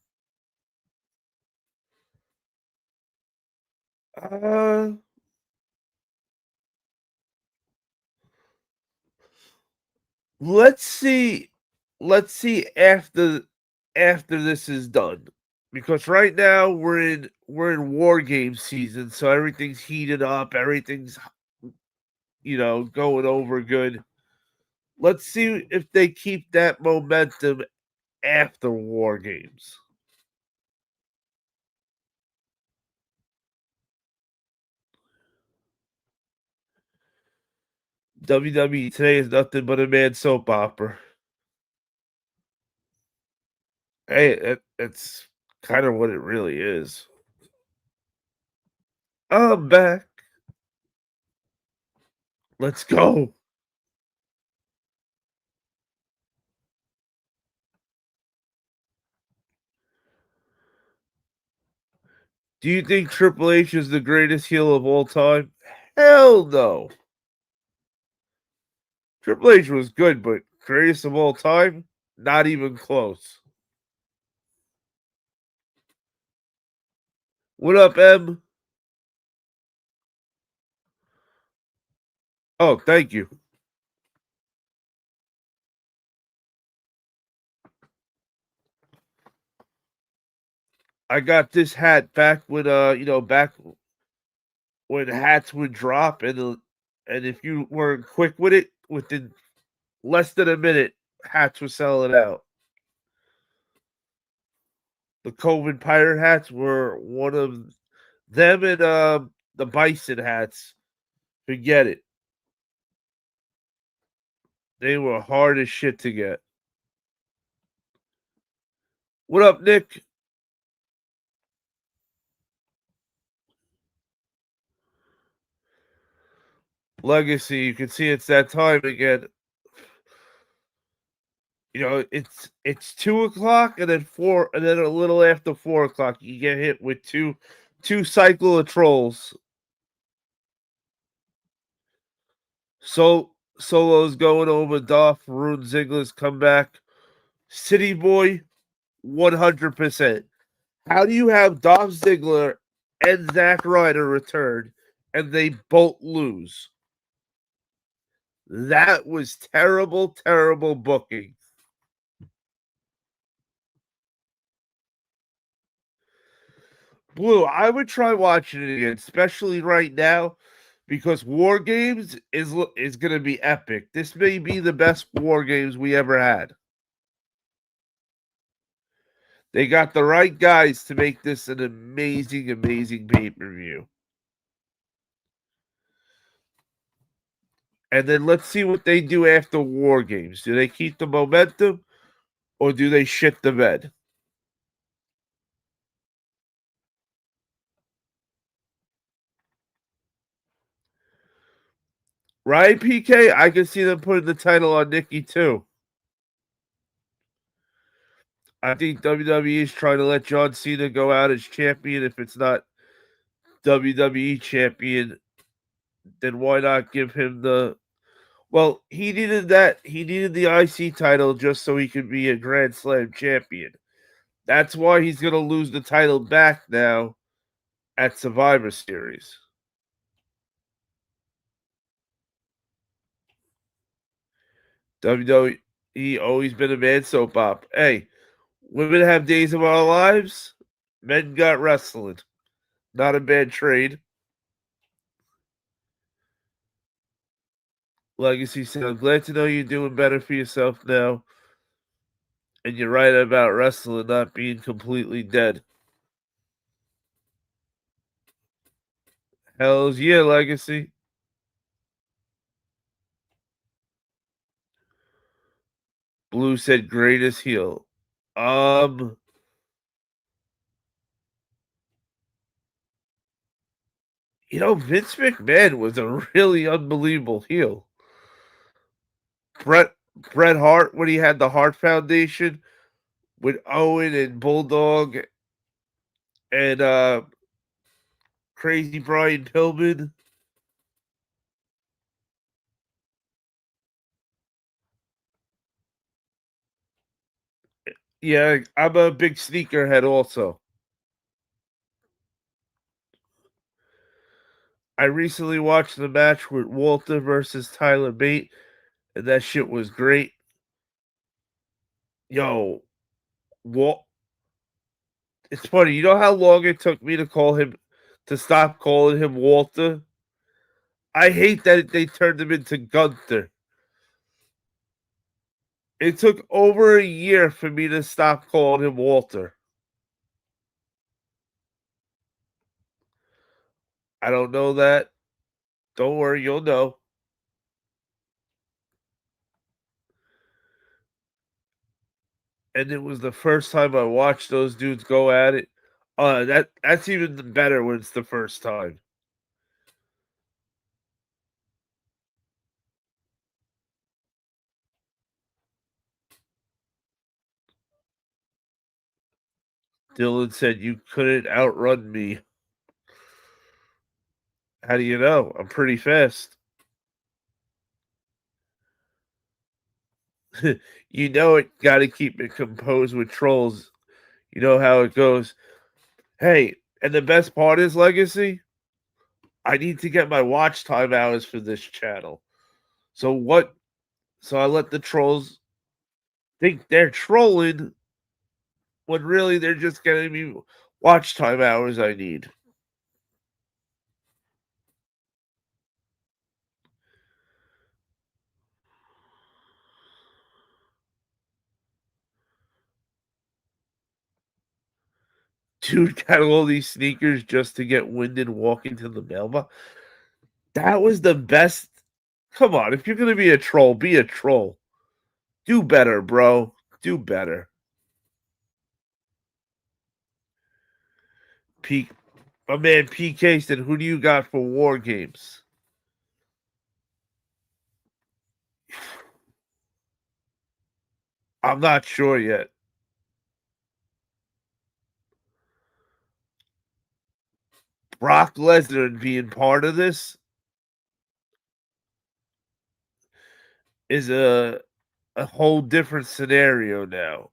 Uh let's see. Let's see after this is done. Because right now we're in war game season, so everything's heated up, everything's going over good. Let's see if they keep that momentum after war games. WWE today is nothing but a man soap opera. Hey, it's kind of what it really is. I'm back. Let's go. Do you think Triple H is the greatest heel of all time? Hell no. Triple H was good, but greatest of all time? Not even close. What up, M? Oh, thank you. I got this hat back when back when hats would drop and if you weren't quick with it, within less than a minute, hats were selling out. The COVID pirate hats were one of them, and the bison hats. Forget it. They were hard as shit to get. What up, Nick? Legacy. You can see it's that time again. It's 2 o'clock and then 4 and then a little after 4 o'clock you get hit with two cycle of trolls. Solo's going over Dolph, Rune Ziggler's comeback. City Boy, 100%. How do you have Dolph Ziggler and Zack Ryder return, and they both lose. That was terrible, terrible booking. Blue, I would try watching it again, especially right now, because War Games is going to be epic. This may be the best War Games we ever had. They got the right guys to make this an amazing, amazing pay per view. And then let's see what they do after War Games. Do they keep the momentum or do they shit the bed? Right, PK? I can see them putting the title on Nikki too. I think WWE is trying to let John Cena go out as champion. If it's not WWE champion, then why not give him the. Well, he needed that. He needed the IC title just so he could be a Grand Slam champion. That's why he's going to lose the title back now at Survivor Series. WWE always been a man soap opera. Hey, women have days of our lives. Men got wrestling. Not a bad trade. Legacy said, I'm glad to know you're doing better for yourself now. And you're right about wrestling not being completely dead. Hells yeah, Legacy. Blue said greatest heel. Um, Vince McMahon was a really unbelievable heel. Bret Bret Hart when he had the Hart Foundation with Owen and Bulldog and Crazy Brian Pillman. Yeah, I'm a big sneakerhead also. I recently watched the match with Walter versus Tyler Bate, and that shit was great. Yo, Walt, it's funny. You know how long it took me to stop calling him Walter? I hate that they turned him into Gunther. It took over a year for me to stop calling him Walter. I don't know that. Don't worry, you'll know. And it was the first time I watched those dudes go at it. That's even better when it's the first time. Dylan said you couldn't outrun me. How do you know? I'm pretty fast. You know it. Got to keep it composed with trolls. You know how it goes. Hey, and the best part is Legacy. I need to get my watch time hours for this channel. So what? So I let the trolls think they're trolling when really they're just getting me watch time hours I need. Dude got all these sneakers just to get winded walking to the mailbox. That was the best. Come on, if you're gonna be a troll, be a troll. Do better, bro. Do better. P, my man PK said, "Who do you got for War Games?" I'm not sure yet. Brock Lesnar being part of this is a whole different scenario now.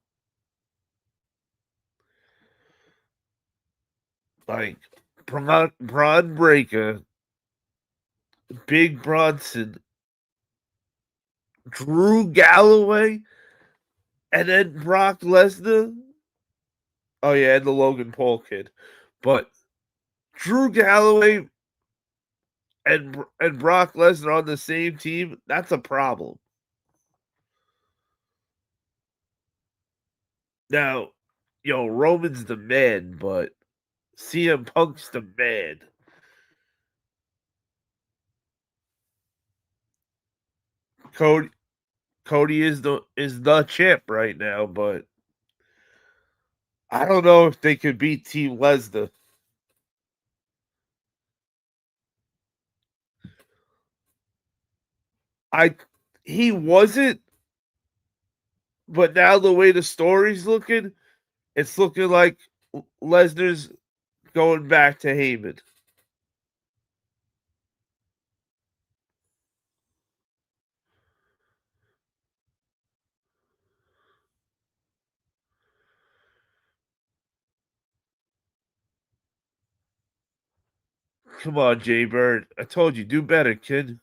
Like Braun Breaker, Big Bronson, Drew Galloway, and then Brock Lesnar. Oh yeah, and the Logan Paul kid. But Drew Galloway and Brock Lesnar on the same team, that's a problem. Now, Roman's the man, but CM Punk's the man. Cody Cody is the champ right now, but I don't know if they could beat Team Lesnar. I he wasn't, but now the way the story's looking, it's looking like Lesnar's going back to Heyman. Come on, Jay Bird. I told you, do better, kid.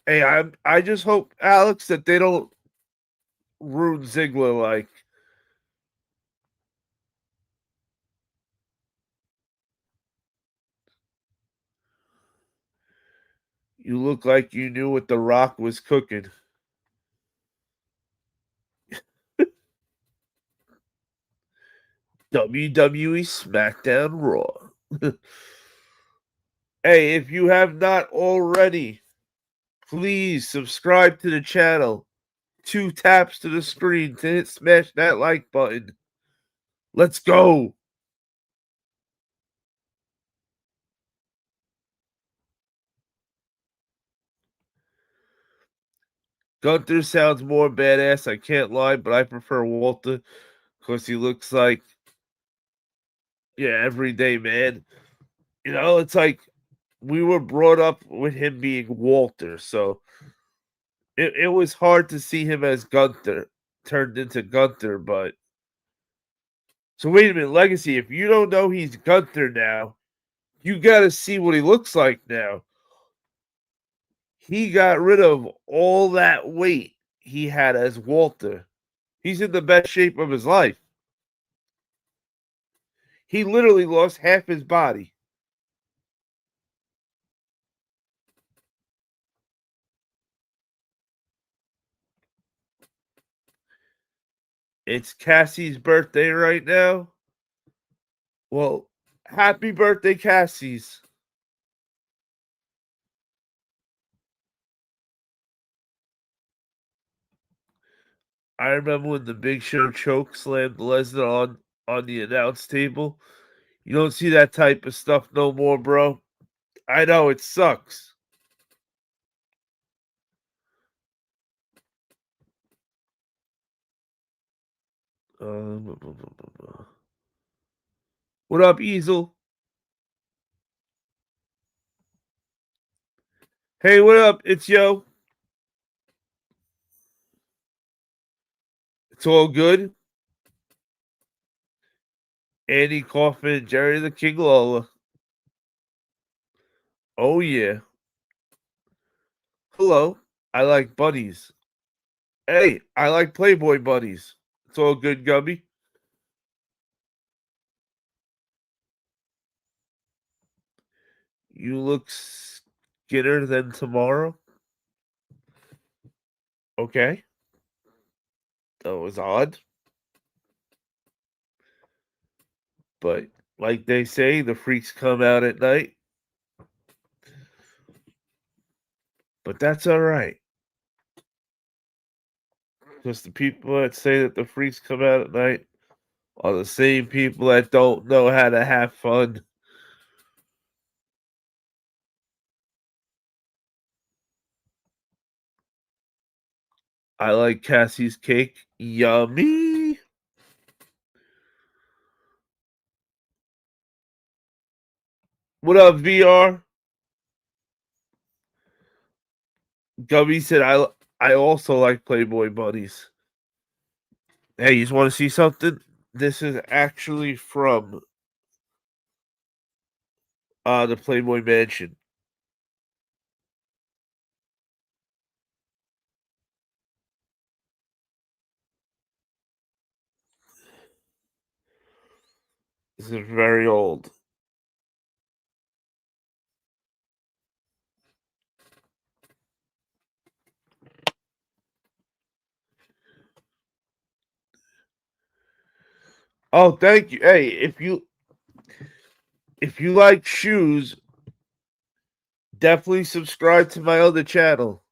Hey, I just hope, Alex, that they don't ruin Ziggler like you look like you knew what The Rock was cooking. WWE SmackDown Raw. Hey, if you have not already, please subscribe to the channel. 2 taps to the screen to smash that like button. Let's go. Gunther sounds more badass, I can't lie, but I prefer Walter because he looks like, everyday man. It's like we were brought up with him being Walter, so it was hard to see him as Gunther turned into Gunther, but so wait a minute, Legacy, if you don't know he's Gunther now, you gotta see what he looks like now. He got rid of all that weight he had as Walter. He's in the best shape of his life. He literally lost half his body. It's Cassie's birthday right now. Well, happy birthday, Cassie's. I remember when the Big Show choke slammed Lesnar on the announce table. You don't see that type of stuff no more, bro. I know it sucks. Um, what up, Easel? Hey, what up? It's Yo. It's all good. Andy Kaufman, Jerry the King Lawler. Oh yeah. Hello. I like bunnies. Hey, I like Playboy bunnies. It's all good, Gubby. You look skinner than tomorrow. Okay. That was odd. But like they say, the freaks come out at night. But that's all right. Because the people that say that the freaks come out at night are the same people that don't know how to have fun. I like Cassie's cake. Yummy. What up, VR? Gubby said I also like Playboy bunnies. Hey, you just want to see something? This is actually from the Playboy Mansion. This is very old. Oh, thank you. Hey, if you like shoes, definitely subscribe to my other channel.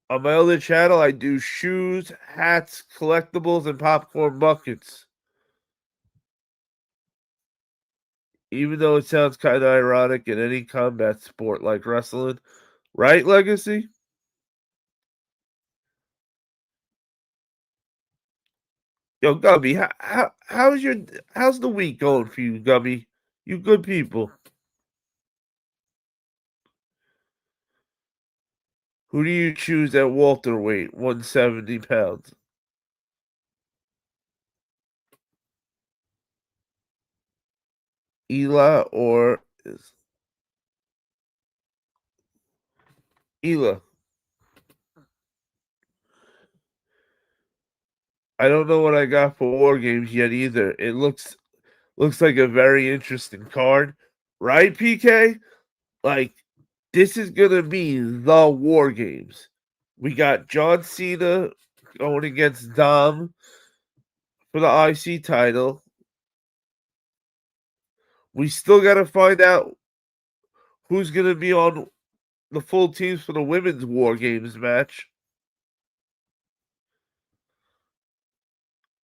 On my other channel, I do shoes, hats, collectibles, and popcorn buckets. Even though it sounds kind of ironic in any combat sport like wrestling, right, Legacy? Yo, Gubby, how's the week going for you, Gubby? You good people. Who do you choose at welterweight, 170 pounds? Ela or is Ela? I don't know what I got for War Games yet either. It looks like a very interesting card, right, PK? Like this is gonna be the War Games. We got John Cena going against Dom for the IC title. We still got to find out who's gonna be on the full teams for the women's War Games match.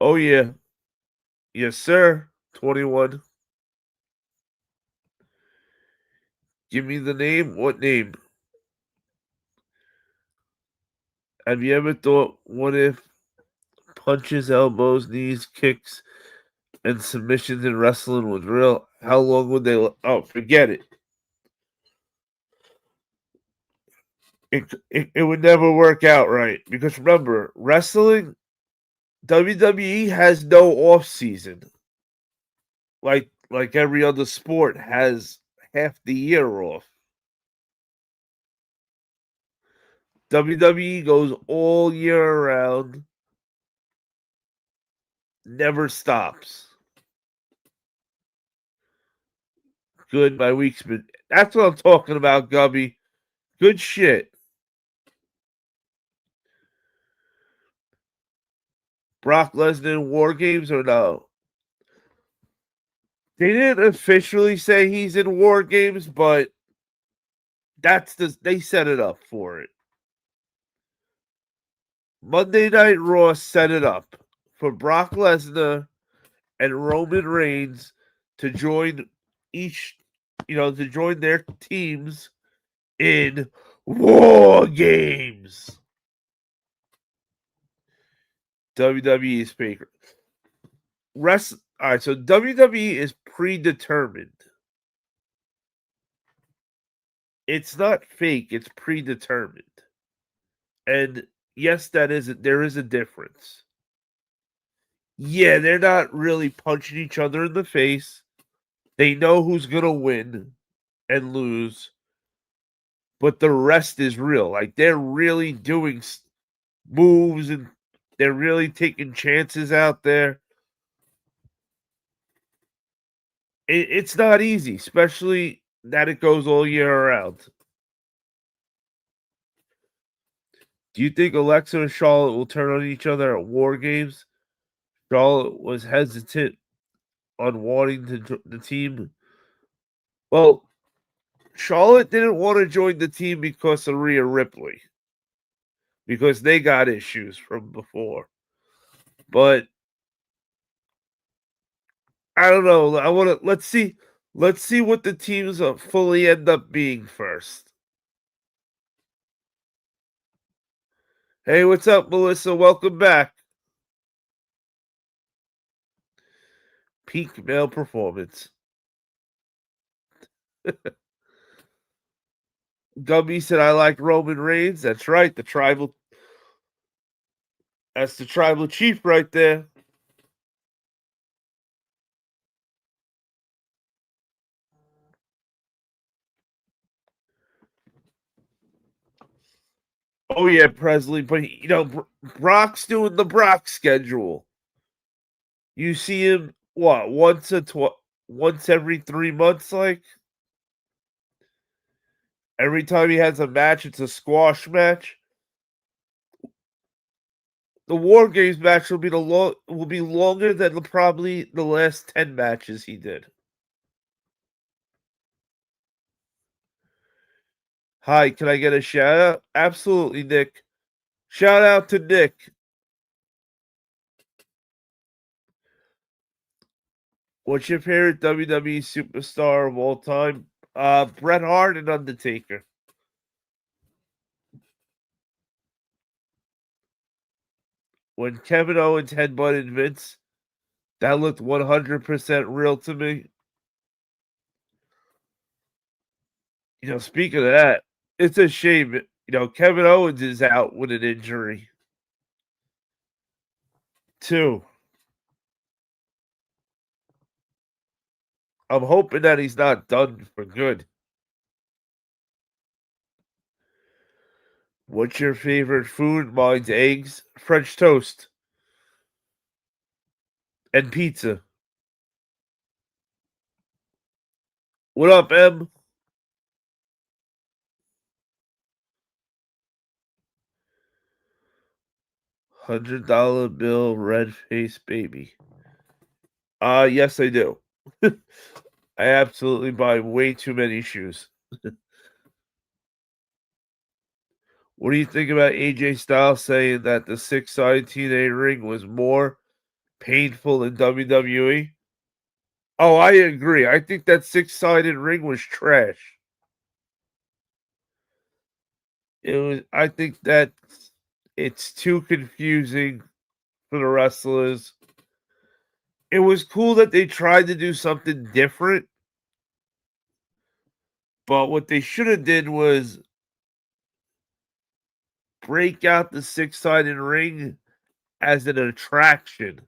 Oh yeah, yes sir. 21. Give me the name. What name? Have you ever thought, what if punches, elbows, knees, kicks, and submissions in wrestling was real? How long would they? Oh, forget it. It would never work out right because remember, wrestling WWE has no off season like every other sport has half the year off. WWE goes all year around, never stops. Good by weeks, but that's what I'm talking about, Gubby. Good shit. Brock Lesnar in War Games or no? They didn't officially say he's in War Games, but they set it up for it. Monday Night Raw set it up for Brock Lesnar and Roman Reigns to join each, to join their teams in War Games. WWE is fake. All right, so WWE is predetermined. It's not fake, it's predetermined. And yes, there is a difference. Yeah, they're not really punching each other in the face. They know who's going to win and lose, but the rest is real. Like they're really doing moves and they're really taking chances out there. It's not easy, especially that it goes all year around. Do you think Alexa and Charlotte will turn on each other at War Games? Charlotte was hesitant on wanting the team. Well, Charlotte didn't want to join the team because of Rhea Ripley, because they got issues from before. But I don't know. I want to let's see what the teams fully end up being first. Hey, what's up, Melissa? Welcome back. Peak male performance. Gumby said I like Roman Reigns. That's right, the tribal. That's the tribal chief right there. Oh yeah, Presley. But Brock's doing the Brock schedule. You see him what once every 3 months, like every time he has a match, it's a squash match. The War Games match will be longer than probably the last 10 matches he did. Hi, can I get a shout out? Absolutely, Nick. Shout out to Nick. What's your favorite WWE superstar of all time? Bret Hart and Undertaker. When Kevin Owens headbutted Vince, that looked 100% real to me. Speaking of that, it's a shame. Kevin Owens is out with an injury. Too. I'm hoping that he's not done for good. What's your favorite food? Mine's eggs, French toast, and pizza. What up, M? $100 bill, red face baby. Yes, I do. I absolutely buy way too many shoes. What do you think about AJ Styles saying that the six-sided TNA ring was more painful than WWE? Oh, I agree. I think that six-sided ring was trash. It was. I think that it's too confusing for the wrestlers. It was cool that they tried to do something different, but what they should have did was break out the six-sided ring as an attraction,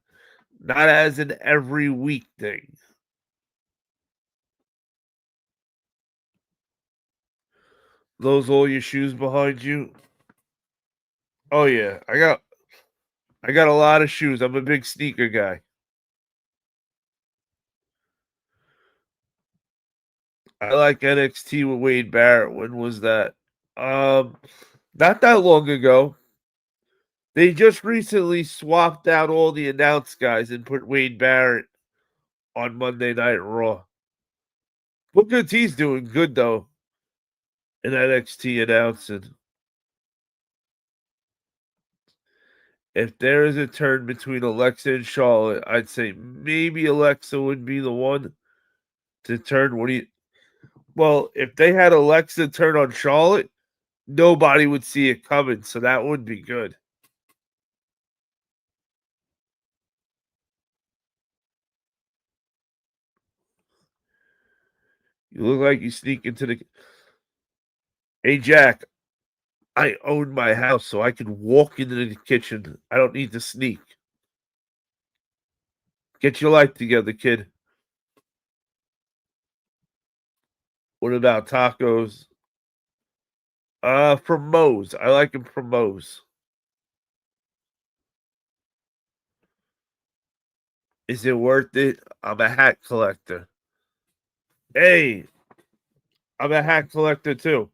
not as an every week thing. Those all your shoes behind you? Oh yeah, I got a lot of shoes. I'm a big sneaker guy. I like NXT with Wade Barrett. When was that? Um, Not that long ago. They just recently swapped out all the announced guys and put Wade Barrett on Monday Night Raw. Booker T's doing good though in NXT announcing. If there is a turn between Alexa and Charlotte, I'd say maybe Alexa would be the one to turn. What do you? Well, if they had Alexa turn on Charlotte, nobody would see it coming, so that would be good. You look like you sneak into the. Hey Jack, I own my house, so I can walk into the kitchen. I don't need to sneak. Get your life together, kid. What about tacos? From Moe's. I like them from Moe's. Is it worth it? I'm a hat collector. Hey, I'm a hat collector too.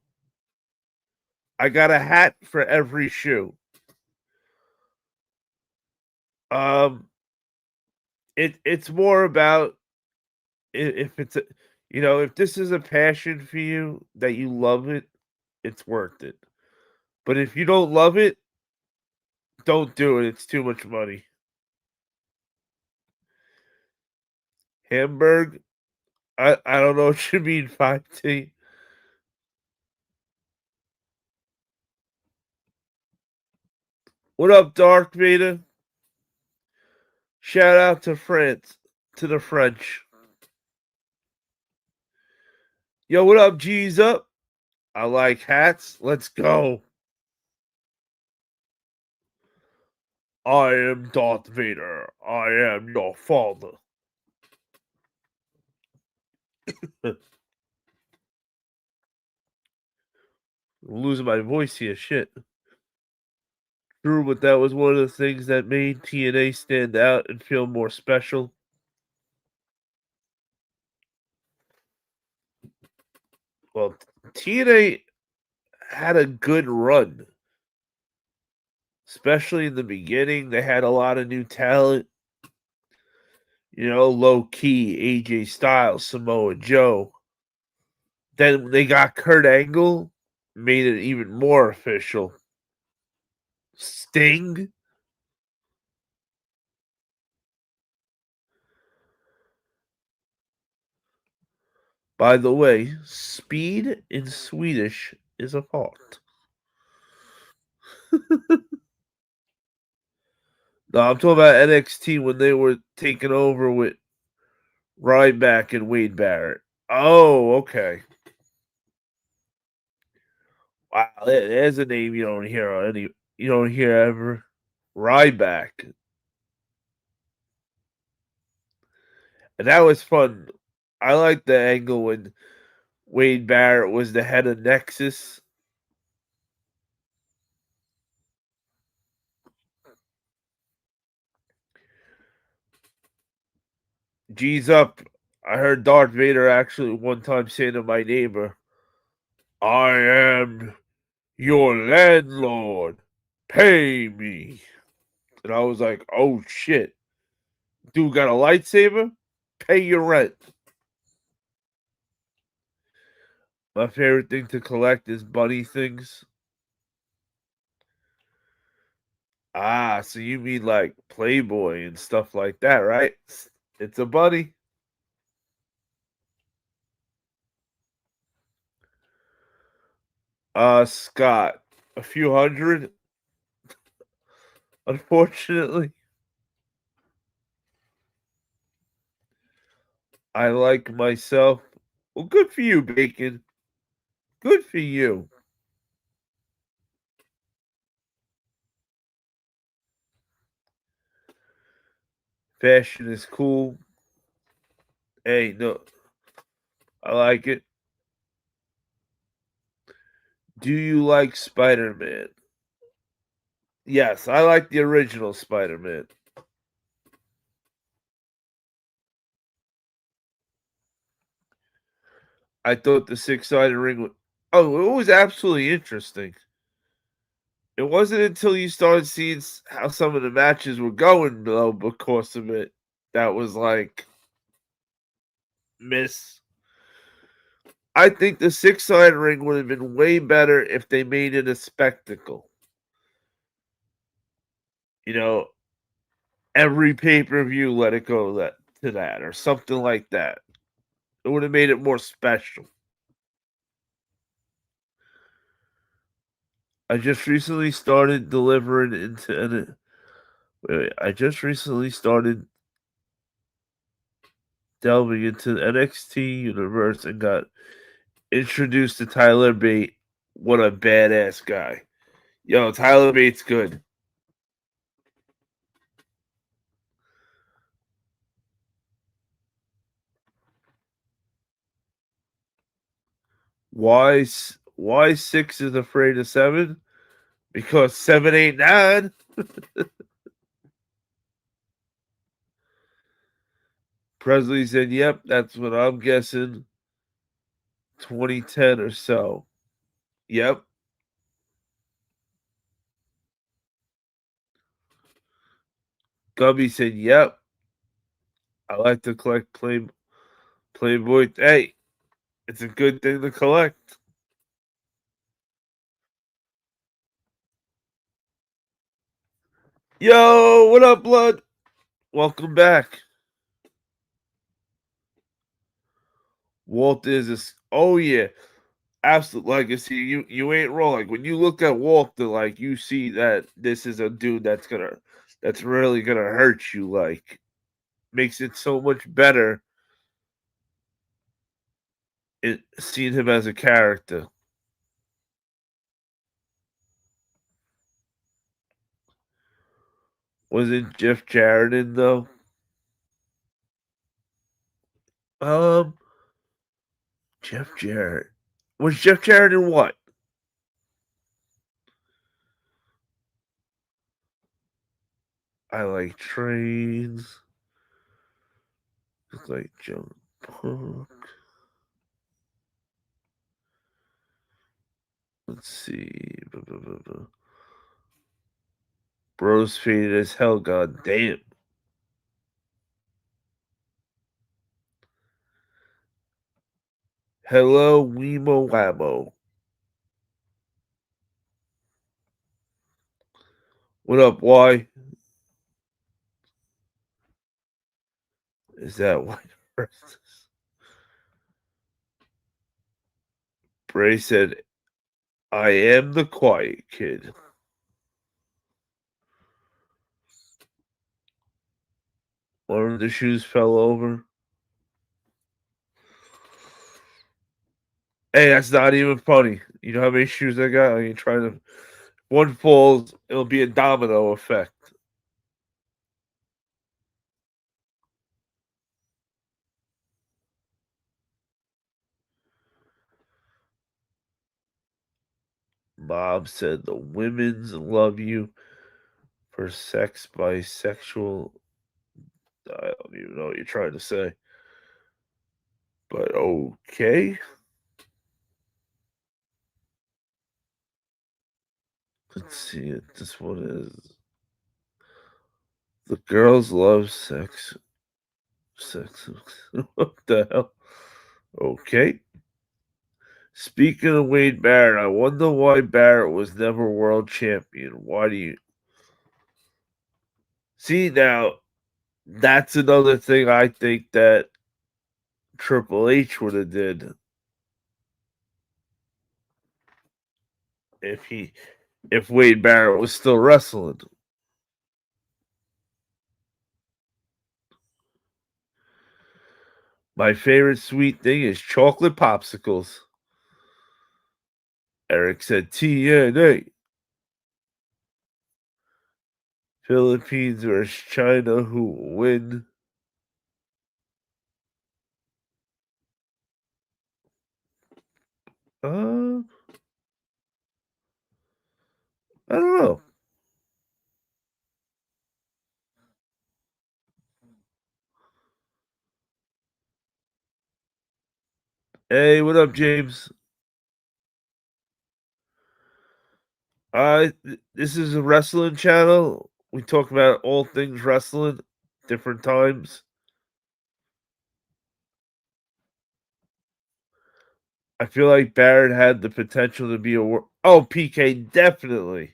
I got a hat for every shoe. Um, it's more about if it's a, if this is a passion for you that you love it, it's worth it. But if you don't love it, don't do it. It's too much money. Hamburg, I don't know what you mean 5T. What up, Dark Vader? Shout out to France, to the French. Yo, what up, G's up? I like hats. Let's go. I am Darth Vader. I am your father. I'm losing my voice here. Shit. True, but that was one of the things that made TNA stand out and feel more special. Well, TNA had a good run, especially in the beginning. They had a lot of new talent. Low key, AJ Styles, Samoa Joe. Then they got Kurt Angle, made it even more official. Sting. By the way, speed in Swedish is a fault. No, I'm talking about NXT when they were taking over with Ryback and Wade Barrett. Oh, okay. Wow, there's a name you don't hear on any. You don't hear ever. Ryback, and that was fun. I like the angle when Wade Barrett was the head of Nexus. G's up. I heard Darth Vader actually one time say to my neighbor, I am your landlord. Pay me. And I was like, oh shit. Dude got a lightsaber? Pay your rent. My favorite thing to collect is bunny things. Ah, so you mean like Playboy and stuff like that, right? It's a bunny. Scott, a few hundred, unfortunately. I like myself. Well, good for you, Bacon. Good for you. Fashion is cool. Hey, no, I like it. Do you like Spider Man? Yes, I like the original Spider Man. I thought the six-sided ring was. Oh, it was absolutely interesting. It wasn't until you started seeing how some of the matches were going, though, because of it, that was like miss. I think the six-sided ring would have been way better if they made it a spectacle. You know, every pay-per-view let it go to that or something like that. It would have made it more special. I just recently started delivering into an. Wait, I just recently started delving into the NXT universe and got introduced to Tyler Bate. What a badass guy. Yo, Tyler Bate's good. Why six is afraid of seven? Because seven, eight, nine. Presley said, "Yep, that's what I'm guessing. 2010 or so." Yep. Gubby said, "Yep. I like to collect Playboy. Hey, it's a good thing to collect." Yo, what up, blood? Welcome back. Walt is this. Oh yeah, absolute legacy. You ain't wrong. Like when you look at Walter, like you see that this is a dude that's really gonna hurt you. Like makes it so much better seeing him as a character. Wasn't Jeff Jarrett in though? Um, Jeff Jarrett. Was Jeff Jarrett in what? I like trains. It's like Joan Punk. Let's see. Bros faded as hell. God damn. Hello, Wemo Wabo. What up, Y? Is that why? Bray said, I am the quiet kid. One of the shoes fell over. Hey, that's not even funny. You know how many shoes I got? I ain't trying to. One falls, it'll be a domino effect. Bob said the women's love you for sex bisexual. I don't even know what you're trying to say. But okay. Let's see it. This one is the girls love sex. Sex. What the hell? Okay. Speaking of Wade Barrett, I wonder why Barrett was never world champion. Why do you see now? That's another thing I think that Triple H would have did if Wade Barrett was still wrestling. My favorite sweet thing is chocolate popsicles. Eric said TNA. Philippines versus China, who will win? Uh, I don't know. Hey, what up, James? This is a wrestling channel. We talk about all things wrestling, different times. I feel like Barrett had the potential to be oh, PK, definitely.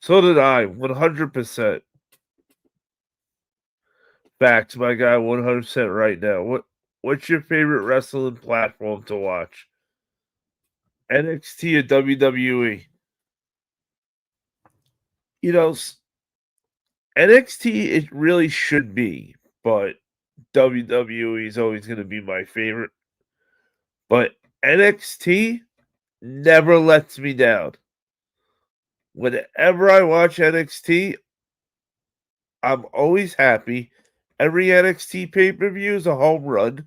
So did I, 100%. Facts, my guy, 100% right now. What's your favorite wrestling platform to watch? NXT or WWE? You know, NXT it really should be, but WWE is always going to be my favorite. But NXT never lets me down. Whenever I watch NXT, I'm always happy. Every NXT pay per view is a home run.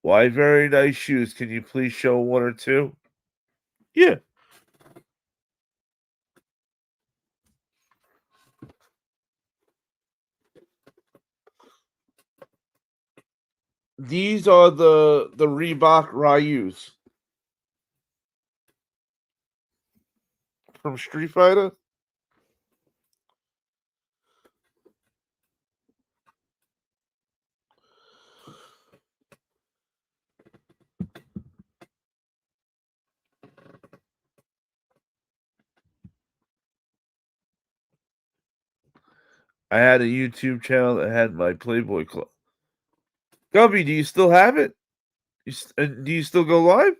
Why very nice shoes? Can you please show one or two? Yeah. These are the Reebok Ryus from Street Fighter. I had a YouTube channel that had my Playboy Club. Gubby, do you still have it? Do you still go live?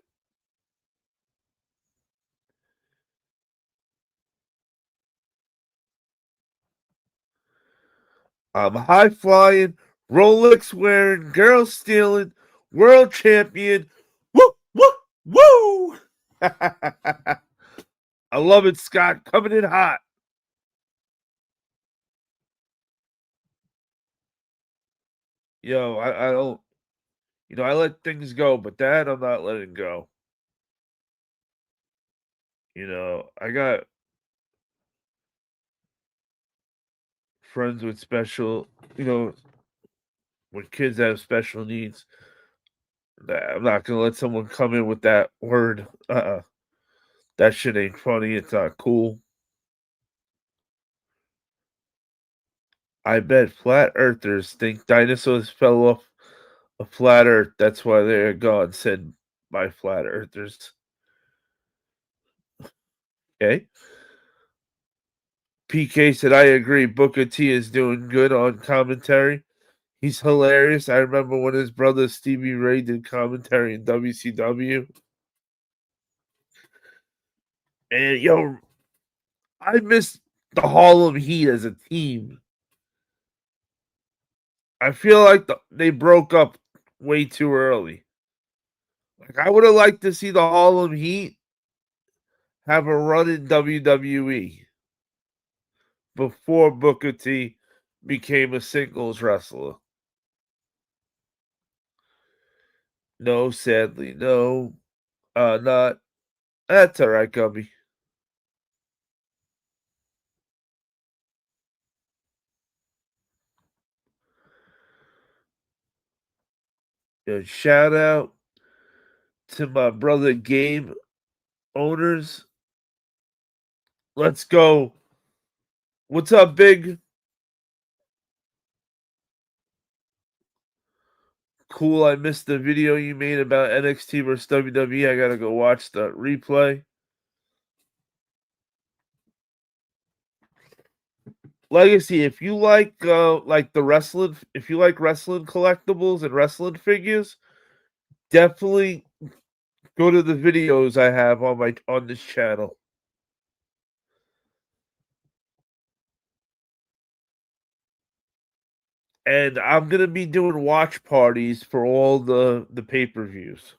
I'm high flying, Rolex wearing, girl stealing, world champion. Woo, woo, woo! I love it, Scott. Coming in hot. Yo, I don't, I let things go, but that I'm not letting go. I got friends with special, with kids that have special needs. I'm not gonna let someone come in with that word. That shit ain't funny. It's not cool. I bet flat earthers think dinosaurs fell off a flat earth. That's why they're gone, said by flat earthers. Okay. PK said, I agree. Booker T is doing good on commentary. He's hilarious. I remember when his brother Stevie Ray did commentary in WCW. And I miss the Harlem Heat as a team. I feel like they broke up way too early. Like I would have liked to see the Harlem Heat have a run in WWE before Booker T became a singles wrestler. No, sadly, no. Not. That's all right, Gubby. Shout out to my brother Gabe owners. Let's go. What's up, Big? Cool. I missed the video you made about NXT versus WWE. I gotta go watch the replay. Legacy, if you like the wrestling, if you like wrestling collectibles and wrestling figures, definitely go to the videos I have on this channel. And I'm gonna be doing watch parties for all the pay-per-views.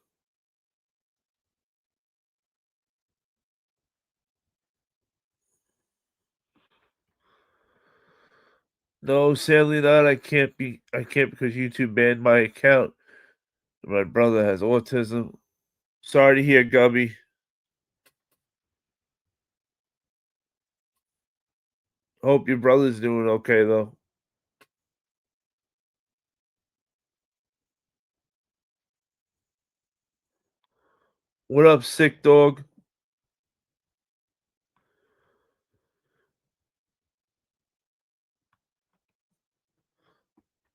No, sadly not. I can't because YouTube banned my account. My brother has autism. Sorry to hear, Gubby. Hope your brother's doing okay though. What up, sick dog?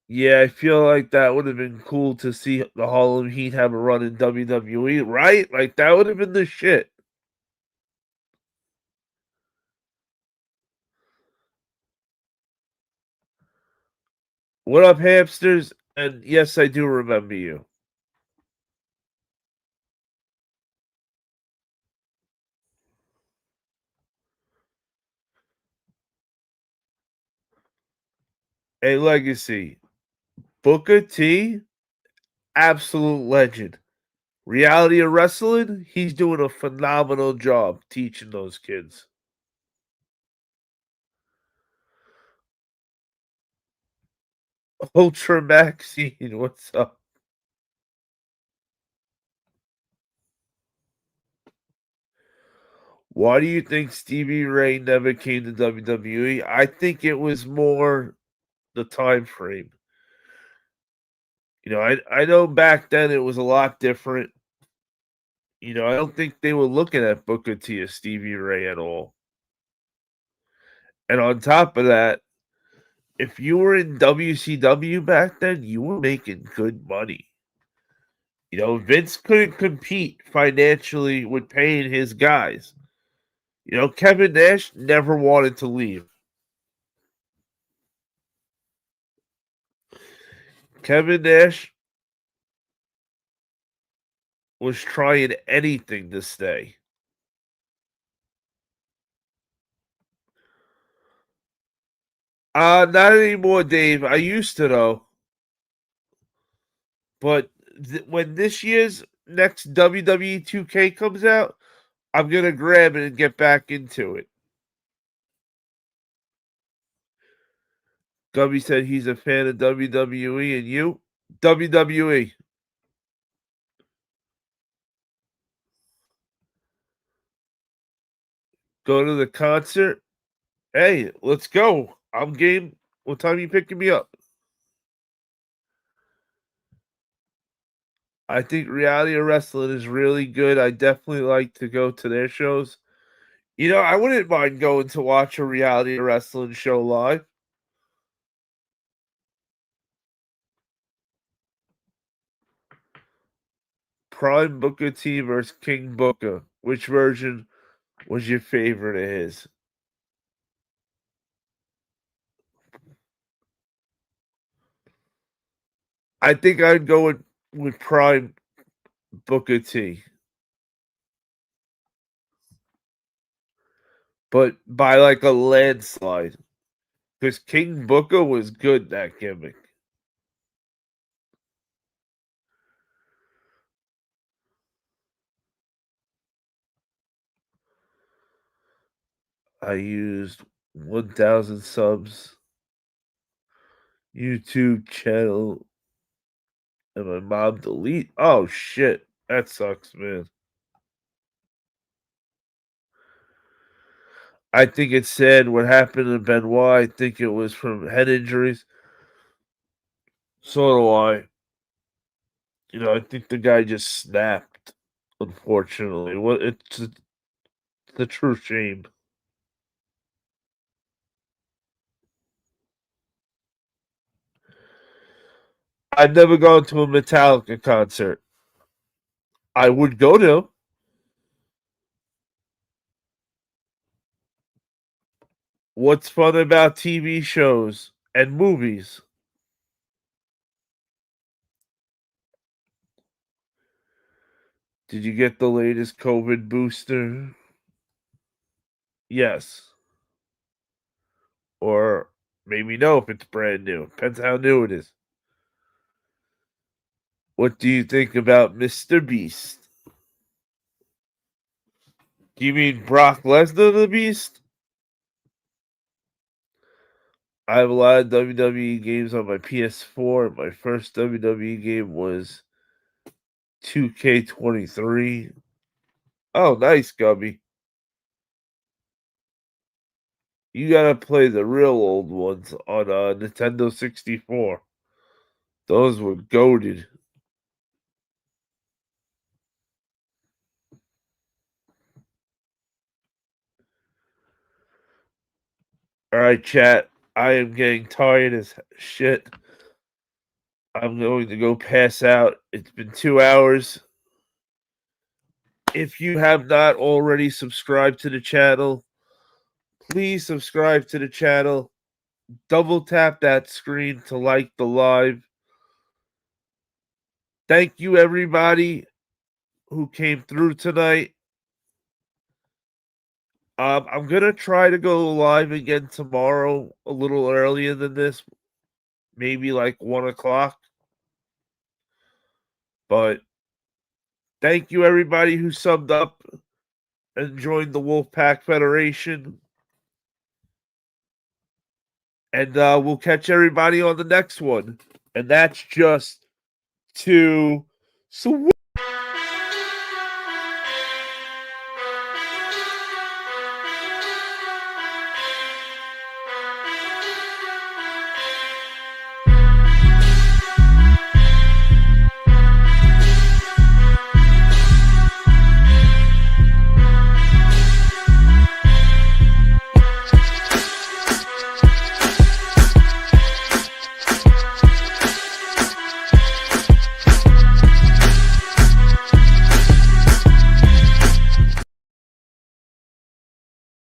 Yeah, I feel like that would have been cool to see the Harlem Heat have a run in WWE, right? Like that would have been the shit. What up, hamsters? And yes, I do remember you. A legacy. Booker T, absolute legend. Reality of wrestling, he's doing a phenomenal job teaching those kids. Ultra Maxine, what's up? Why do you think Stevie Ray never came to WWE? I think it was more the time frame. I know back then it was a lot different. I don't think they were looking at Booker T as Stevie Ray at all. And on top of that, if you were in WCW back then, you were making good money. Vince couldn't compete financially with paying his guys. Kevin Nash never wanted to leave. Kevin Nash was trying anything to stay. Not anymore, Dave. I used to though. But when this year's next WWE 2K comes out, I'm going to grab it and get back into it. Gubby said he's a fan of WWE, and you? WWE. Go to the concert? Hey, let's go. I'm game. What time are you picking me up? I think reality wrestling is really good. I definitely like to go to their shows. I wouldn't mind going to watch a reality wrestling show live. Prime Booker T versus King Booker. Which version was your favorite of his? I think I'd go with Prime Booker T. But by like a landslide. Because King Booker was good, that gimmick. I used 1,000 subs, YouTube channel, and my mom delete. Oh, shit. That sucks, man. I think it's sad what happened to Benoit. I think it was from head injuries. So do I. I think the guy just snapped, unfortunately. It's a true shame. I've never gone to a Metallica concert. I would go to. What's fun about TV shows and movies? Did you get the latest COVID booster? Yes. Or maybe no if it's brand new. Depends how new it is. What do you think about Mr. Beast? Do you mean Brock Lesnar the Beast? I have a lot of WWE games on my PS4. My first WWE game was 2K23. Oh, nice, Gubby. You gotta play the real old ones on Nintendo 64. Those were goaded. All right, chat. I am getting tired as shit. I'm going to go pass out. It's been 2 hours. If you have not already subscribed to the channel, please subscribe to the channel. Double tap that screen to like the live. Thank you, everybody who came through tonight. I'm gonna try to go live again tomorrow, a little earlier than this, maybe like 1 o'clock. But thank you, everybody who subbed up and joined the Wolfpack Federation. And we'll catch everybody on the next one. And that's just to. So